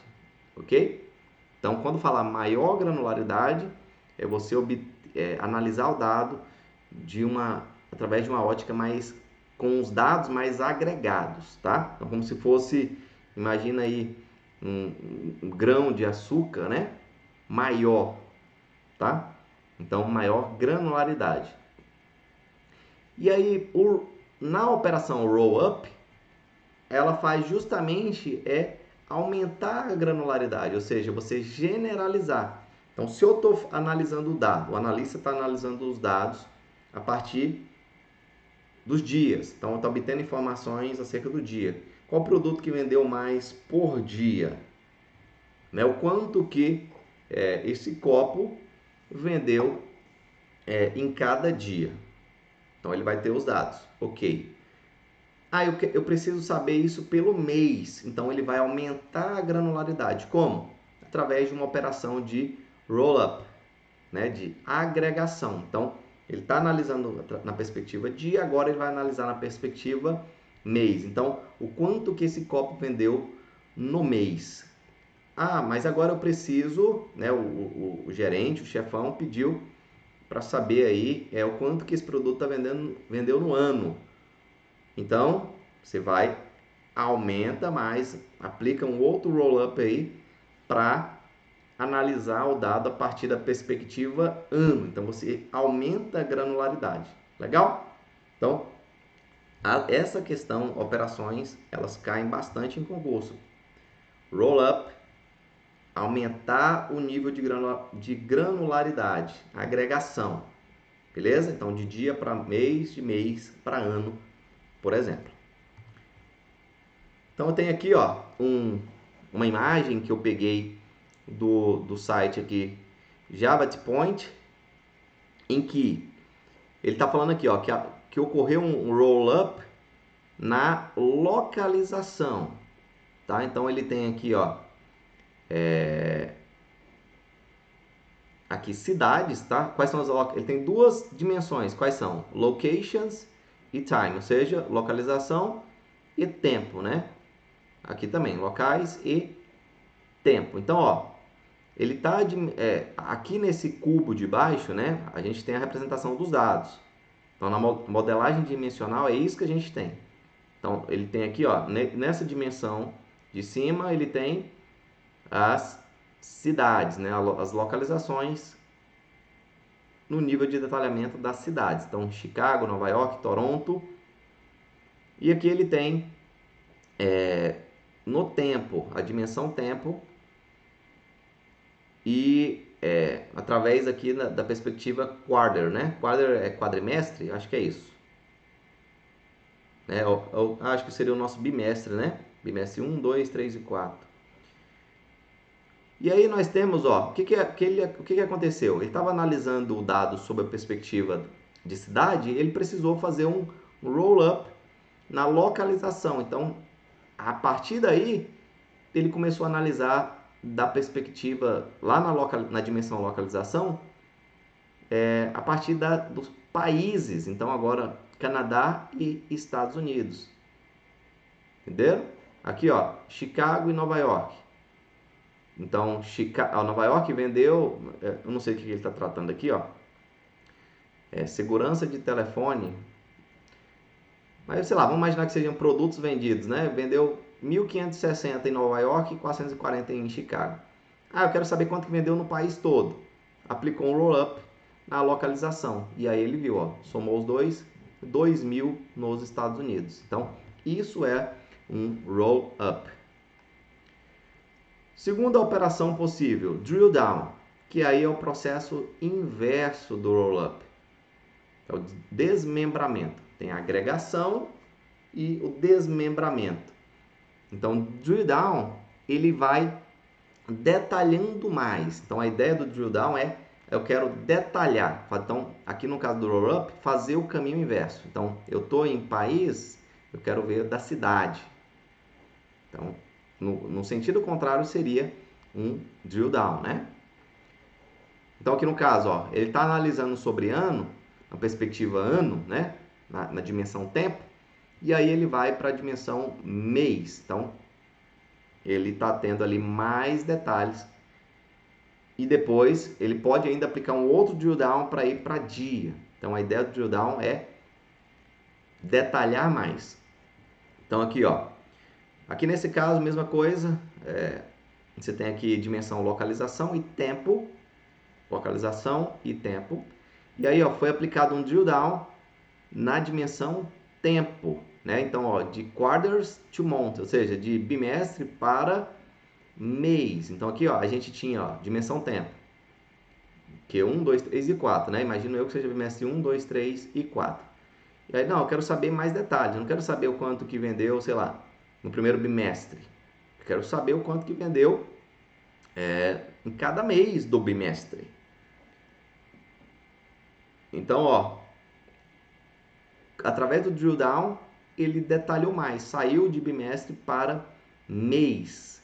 ok? Então, quando falar maior granularidade, é você analisar o dado através de uma ótica com os dados mais agregados, tá? Então, como se fosse, imagina aí um grão de açúcar, né? Maior, tá? Então, maior granularidade. E aí, na operação roll-up, ela faz justamente aumentar a granularidade, ou seja, você generalizar. Então, se eu estou analisando o dado, o analista está analisando os dados a partir dos dias. Então, está obtendo informações acerca do dia. Qual produto que vendeu mais por dia? Né? O quanto que esse copo vendeu em cada dia. Então, ele vai ter os dados. Ok. Eu preciso saber isso pelo mês. Então, ele vai aumentar a granularidade. Como? Através de uma operação de roll-up, né? De agregação. Então, ele está analisando na perspectiva dia, agora ele vai analisar na perspectiva mês. Então, o quanto que esse copo vendeu no mês. Ah, mas agora eu preciso, né? O gerente, o chefão pediu para saber aí o quanto que esse produto vendeu no ano. Então, você vai, aumenta mais, aplica um outro roll-up aí para analisar o dado a partir da perspectiva ano. Então, você aumenta a granularidade. Legal? Então, essa questão, operações, elas caem bastante em concurso. Roll-up, aumentar o nível de granularidade, agregação. Beleza? Então, de dia para mês, de mês para ano, por exemplo. Então, eu tenho aqui ó, uma imagem que eu peguei do site aqui, JavaTPoint, em que ele está falando aqui ó, que ocorreu um roll-up na localização. Tá? Então, ele tem aqui ó, aqui cidades, tá? Quais são as ele tem duas dimensões, quais são? Locations e time, ou seja, localização e tempo, né? Aqui também, locais e tempo. Então, ó, ele tá aqui nesse cubo de baixo, né? A gente tem a representação dos dados. Então, na modelagem dimensional é isso que a gente tem. Então, ele tem aqui, ó, nessa dimensão de cima, ele tem as cidades, né? As localizações no nível de detalhamento das cidades. Então, Chicago, Nova York, Toronto. E aqui ele tem no tempo, a dimensão tempo, e através aqui da perspectiva quarter, né? Quarter é quadrimestre? Acho que é isso. Acho que seria o nosso bimestre, né? Bimestre 1, 2, 3 e 4. E aí nós temos, ó, o que aconteceu? Ele estava analisando o dado sob a perspectiva de cidade, ele precisou fazer um roll-up na localização. Então, a partir daí, ele começou a analisar da perspectiva, lá na dimensão localização, a partir dos países. Então, agora, Canadá e Estados Unidos. Entenderam? Aqui, ó, Chicago e Nova York. Então, Nova York vendeu, eu não sei o que ele está tratando aqui, ó. Segurança de telefone. Mas, sei lá, vamos imaginar que sejam produtos vendidos, né? Vendeu 1.560 em Nova York e 440 em Chicago. Ah, eu quero saber quanto que vendeu no país todo. Aplicou um roll-up na localização. E aí ele viu, ó, somou os dois, 2.000 nos Estados Unidos. Então, isso é um roll-up. Segunda operação possível, drill down, que aí é o processo inverso do roll-up. É o desmembramento. Tem a agregação e o desmembramento. Então, drill down, ele vai detalhando mais. Então, a ideia do drill down eu quero detalhar. Então, aqui no caso do roll-up, fazer o caminho inverso. Então, eu estou em país, eu quero ver da cidade. Então, no sentido contrário, seria um drill down, né? Então, aqui no caso, ó, ele está analisando sobre ano, na perspectiva ano, né? Na dimensão tempo, e aí ele vai para a dimensão mês. Então, ele está tendo ali mais detalhes. E depois, ele pode ainda aplicar um outro drill down para ir para dia. Então, a ideia do drill down é detalhar mais. Então, aqui, ó. Aqui nesse caso, mesma coisa. Você tem aqui dimensão localização e tempo. Localização e tempo. E aí, ó, foi aplicado um drill down na dimensão tempo, né? Então, ó, de quarters to month, ou seja, de bimestre para mês. Então, aqui, ó, a gente tinha, ó, dimensão tempo, que 1, 2, 3 e 4, né? Imagino eu que seja bimestre 1, 2, 3 e 4. E aí, não, eu quero saber mais detalhes, eu não quero saber o quanto que vendeu, sei lá, no primeiro bimestre. Eu quero saber o quanto que vendeu em cada mês do bimestre. Então, ó, através do drill down, ele detalhou mais, saiu de bimestre para mês.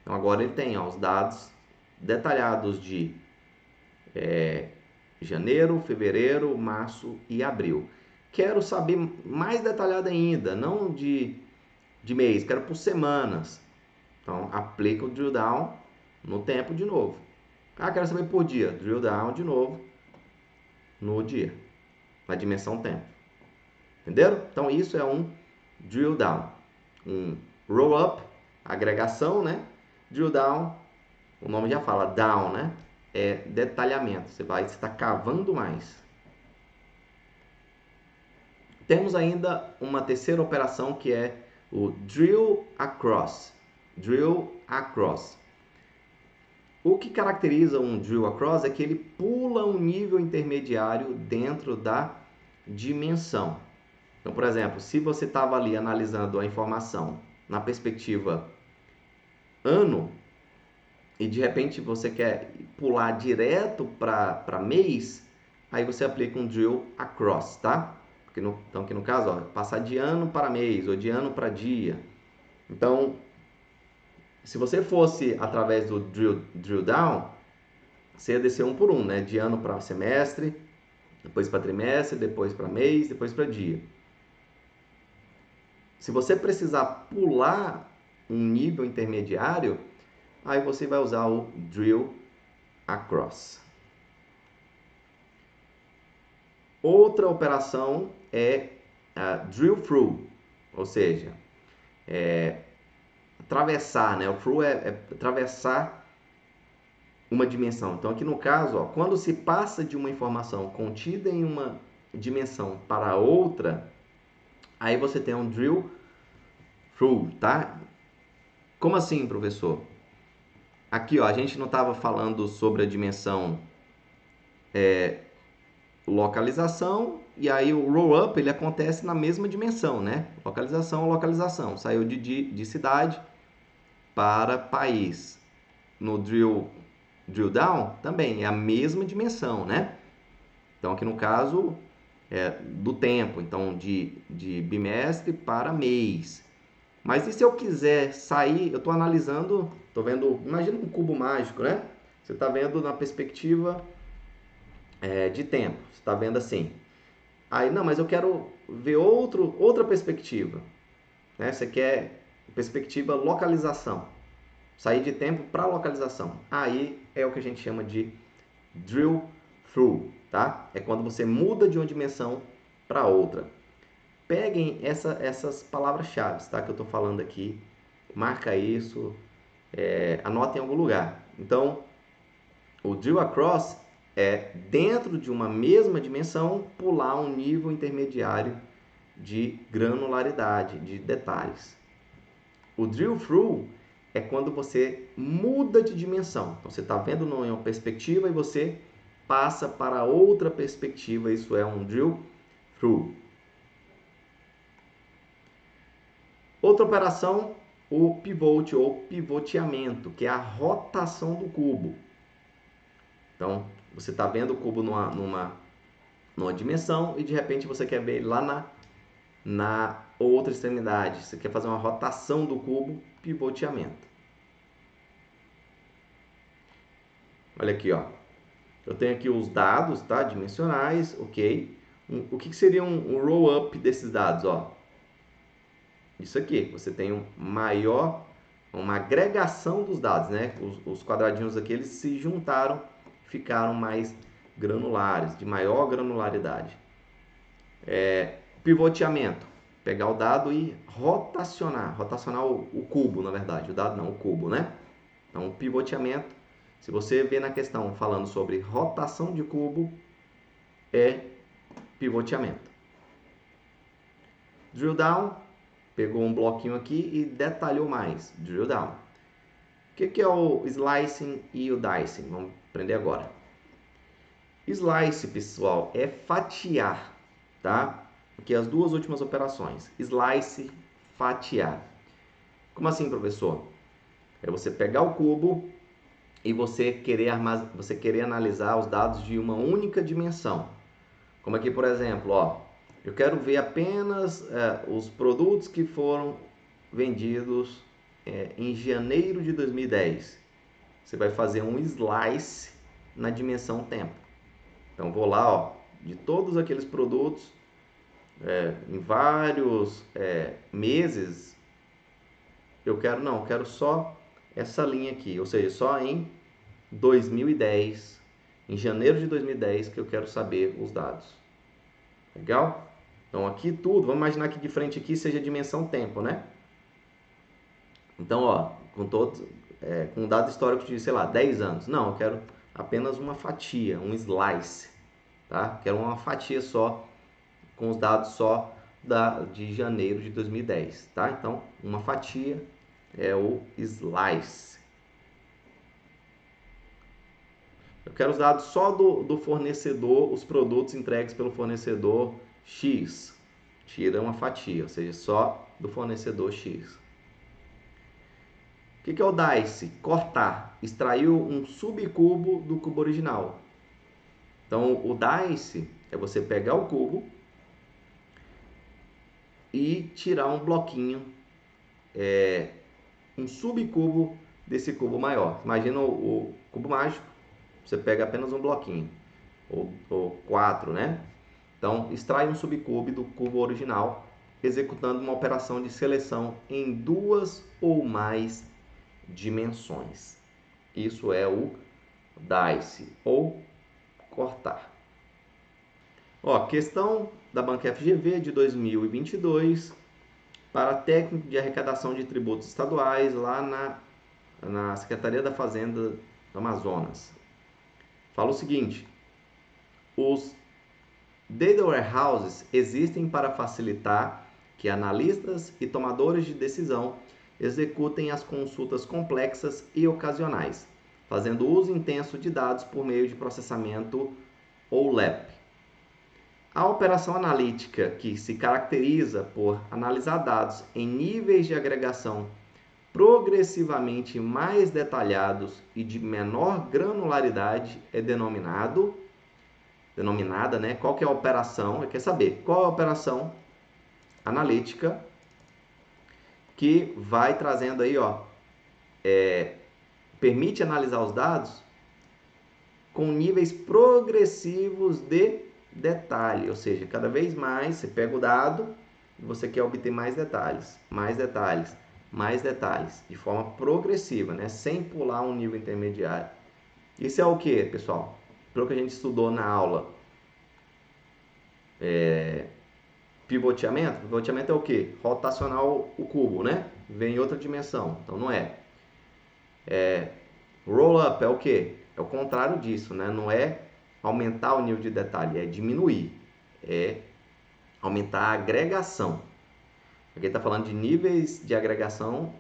Então, agora ele tem os dados detalhados de janeiro, fevereiro, março e abril. quero saber mais detalhado ainda, não de mês, quero por semanas. Então, aplica o drill down no tempo de novo. Ah, quero saber por dia. Drill down de novo no dia, na dimensão tempo. Entenderam? Então, isso é um drill down. Um roll up, agregação, né? Drill down, o nome já fala, down, né? É detalhamento. Você está cavando mais. Temos ainda uma terceira operação que é o drill across. Drill across. O que caracteriza um drill across é que ele pula um nível intermediário dentro da dimensão. Então, por exemplo, se você estava ali analisando a informação na perspectiva ano e de repente você quer pular direto para mês, aí você aplica um drill across, tá? Então, aqui no caso, ó, passar de ano para mês ou de ano para dia. Então, se você fosse através do drill down, você ia descer um por um, né? De ano para semestre, depois para trimestre, depois para mês, depois para dia. Se você precisar pular um nível intermediário, aí você vai usar o drill across. Outra operação é a drill through, ou seja, atravessar, né? O through é atravessar uma dimensão. Então, aqui no caso, ó, quando se passa de uma informação contida em uma dimensão para outra, aí você tem um drill through, tá? Como assim, professor? Aqui, ó, a gente não estava falando sobre a dimensão localização, e aí o roll up ele acontece na mesma dimensão, né? Localização. Saiu de cidade para país. No drill down também é a mesma dimensão, né? Então aqui no caso é do tempo, então de bimestre para mês. Mas e se eu quiser sair, eu estou analisando, estou vendo, imagina um cubo mágico, né? Você está vendo na perspectiva de tempo, você está vendo assim. Aí, não, mas eu quero ver outra perspectiva, né? Você quer perspectiva localização, sair de tempo para localização. Aí é o que a gente chama de drill through, tá? É quando você muda de uma dimensão para outra. Peguem essas palavras-chave, tá? Que eu estou falando aqui, marca isso, anota em algum lugar. Então, o drill across é dentro de uma mesma dimensão pular um nível intermediário de granularidade, de detalhes. O drill through é quando você muda de dimensão. Então você está vendo em uma perspectiva e você passa para outra perspectiva. Isso é um drill through. Outra operação, o pivot ou pivoteamento, que é a rotação do cubo. Então, você está vendo o cubo numa dimensão e de repente você quer ver ele lá na outra extremidade. Você quer fazer uma rotação do cubo, pivoteamento. Olha aqui, ó. Eu tenho aqui os dados, tá? Dimensionais, ok. O que seria um roll-up desses dados, ó? Isso aqui, você tem uma agregação dos dados, né? Os quadradinhos aqui, eles se juntaram, ficaram mais granulares, de maior granularidade. Pivoteamento, pegar o dado e rotacionar o cubo, na verdade, o dado não, o cubo, né? Então, pivoteamento, se você vê na questão falando sobre rotação de cubo, é pivoteamento. Drill down, pegou um bloquinho aqui e detalhou mais, drill down. O que é o slicing e o dicing? Vamos aprender agora. Slice, pessoal, é fatiar, tá? Aqui as duas últimas operações. Slice, fatiar. Como assim, professor? É você pegar o cubo e você querer analisar os dados de uma única dimensão. Como aqui, por exemplo, ó, eu quero ver apenas os produtos que foram vendidos em janeiro de 2010. Você vai fazer um slice na dimensão tempo. Então, vou lá, ó, de todos aqueles produtos, em vários meses, eu quero só essa linha aqui, ou seja, só em 2010, em janeiro de 2010 que eu quero saber os dados. Legal? Então aqui tudo, vamos imaginar que de frente aqui seja dimensão tempo, né? Então, ó, com dado histórico de, sei lá, 10 anos. Não, eu quero apenas uma fatia, um slice, tá? Quero uma fatia só, com os dados só de janeiro de 2010, tá? Então, uma fatia é o slice. Eu quero os dados só do fornecedor, os produtos entregues pelo fornecedor X. Tira uma fatia, ou seja, só do fornecedor X. O que é o dice? Cortar. Extraiu um subcubo do cubo original. Então, o dice é você pegar o cubo e tirar um bloquinho, um subcubo desse cubo maior. Imagina o cubo mágico, você pega apenas um bloquinho, ou 4, né? Então, extrai um subcubo do cubo original, executando uma operação de seleção em 2 ou mais dimensões. Isso é o dice, ou cortar. Ó, questão da Banca FGV de 2022 para técnico de arrecadação de tributos estaduais lá na Secretaria da Fazenda do Amazonas. Fala o seguinte: os data warehouses existem para facilitar que analistas e tomadores de decisão executem as consultas complexas e ocasionais, fazendo uso intenso de dados por meio de processamento OLAP. A operação analítica, que se caracteriza por analisar dados em níveis de agregação progressivamente mais detalhados e de menor granularidade, é denominada, né? Qual que é a operação? Quer saber qual é a operação analítica que vai trazendo aí, ó, permite analisar os dados com níveis progressivos de detalhe, ou seja, cada vez mais você pega o dado e você quer obter mais detalhes, mais detalhes, mais detalhes, de forma progressiva, né? Sem pular um nível intermediário. Isso é o que, pessoal? Pelo que a gente estudou na aula, pivoteamento. Pivoteamento é o que? Rotacionar o cubo, né? Vem em outra dimensão, então não é. Roll-up é o que? É o contrário disso, né? Não é aumentar o nível de detalhe, é diminuir, é aumentar a agregação. Aqui está falando de níveis de agregação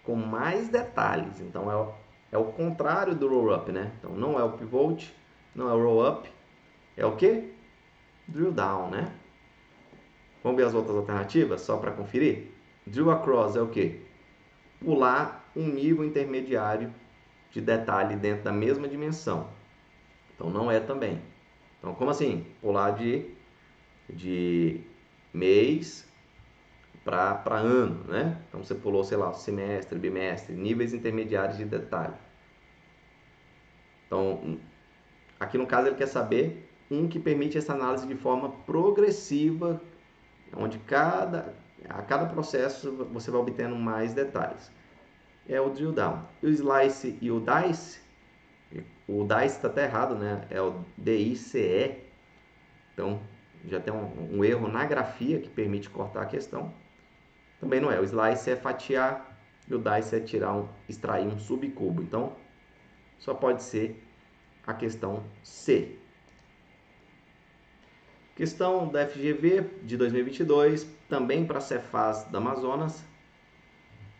com mais detalhes, então é o contrário do roll-up, né? Então não é o pivot, não é o roll-up, é o que? Drill down, né? Vamos ver as outras alternativas, só para conferir? Drill across é o que? Pular um nível intermediário de detalhe dentro da mesma dimensão. Então não é também. Então como assim? Pular de mês para ano, né? Então você pulou, sei lá, semestre, bimestre, níveis intermediários de detalhe. Então, aqui no caso ele quer saber um que permite essa análise de forma progressiva, onde a cada processo você vai obtendo mais detalhes. É o drill down. O slice e o dice está até errado, né? É o DICE. Então, já tem um erro na grafia que permite cortar a questão. Também não é. O slice é fatiar e o dice é extrair um subcubo. Então, só pode ser a questão C. Questão da FGV de 2022, também para a Cefaz do Amazonas,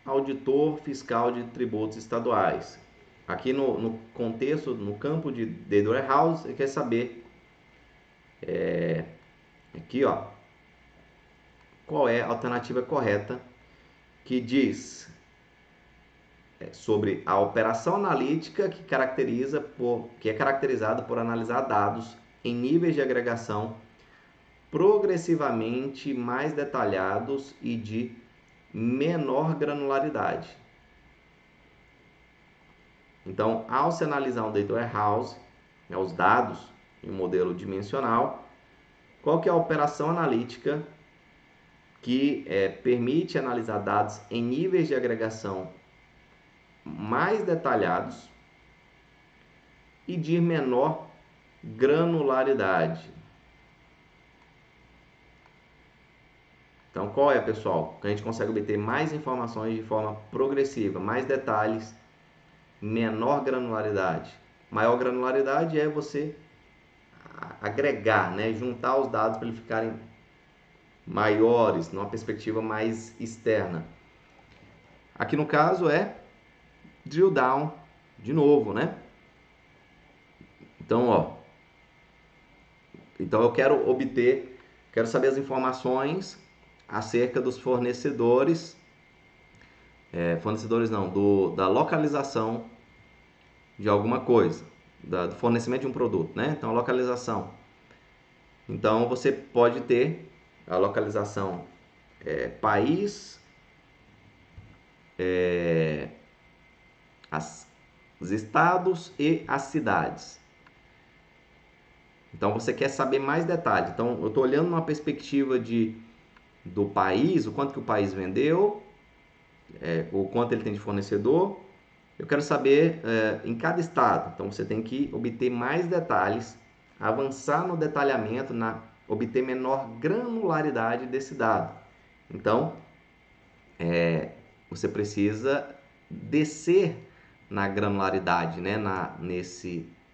auditor fiscal de tributos estaduais. Aqui no contexto, no campo de data warehouse, ele quer saber aqui, ó, qual é a alternativa correta que diz sobre a operação analítica que é caracterizada por analisar dados em níveis de agregação progressivamente mais detalhados e de menor granularidade. Então, ao se analisar um data warehouse, os dados em um modelo dimensional, qual que é a operação analítica que permite analisar dados em níveis de agregação mais detalhados e de menor granularidade. Então, qual é, pessoal? Que a gente consegue obter mais informações de forma progressiva, mais detalhes, menor granularidade. Maior granularidade é você agregar, né? Juntar os dados para eles ficarem maiores, numa perspectiva mais externa. Aqui no caso é drill down de novo, né? Então, eu quero saber as informações acerca dos fornecedores, da localização de alguma coisa, do fornecimento de um produto, né? Então, a localização. Então, você pode ter a localização país, os estados e as cidades. Então, você quer saber mais detalhes. Então, eu estou olhando numa perspectiva do país, o quanto que o país vendeu, o quanto ele tem de fornecedor. Eu quero saber em cada estado. Então, você tem que obter mais detalhes, avançar no detalhamento, obter menor granularidade desse dado. Então, você precisa descer na granularidade, né?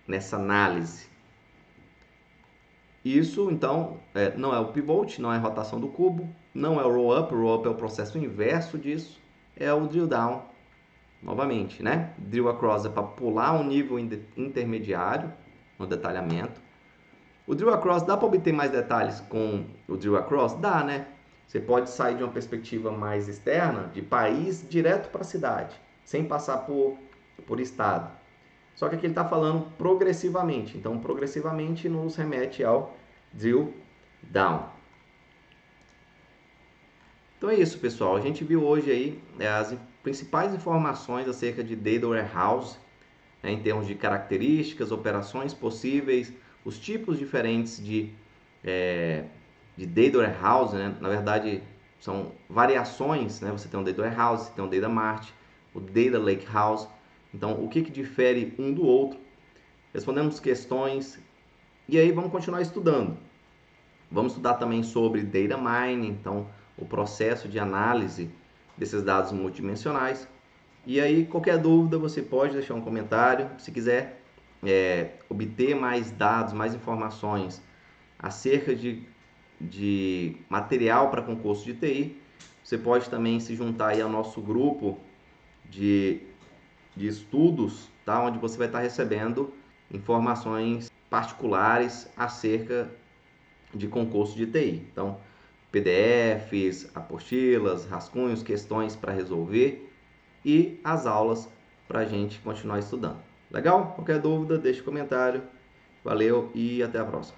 Nessa análise. Isso, então, não é o pivot, não é a rotação do cubo, não é o roll up é o processo inverso disso, é o drill down, novamente, né? Drill across é para pular um nível intermediário no detalhamento. O drill across, dá para obter mais detalhes com o drill across? Dá, né? Você pode sair de uma perspectiva mais externa, de país, direto para a cidade, sem passar por estado. Só que aqui ele está falando progressivamente. Então, progressivamente nos remete ao drill down. Então é isso, pessoal. A gente viu hoje aí as principais informações acerca de Data Warehouse, né, em termos de características, operações possíveis, os tipos diferentes de Data Warehouse, né? Na verdade, são variações, né? Você tem um Data Warehouse, você tem um Data Mart, o Data Lakehouse. Então, o que difere um do outro? Respondemos questões e aí vamos continuar estudando. Vamos estudar também sobre Data Mining, então o processo de análise desses dados multidimensionais. E aí, qualquer dúvida, você pode deixar um comentário. Se quiser obter mais dados, mais informações acerca de material para concurso de TI, você pode também se juntar aí ao nosso grupo de estudos, tá? Onde você vai estar recebendo informações particulares acerca de concurso de TI. Então, PDFs, apostilas, rascunhos, questões para resolver e as aulas para a gente continuar estudando. Legal? Qualquer dúvida, deixe um comentário. Valeu e até a próxima.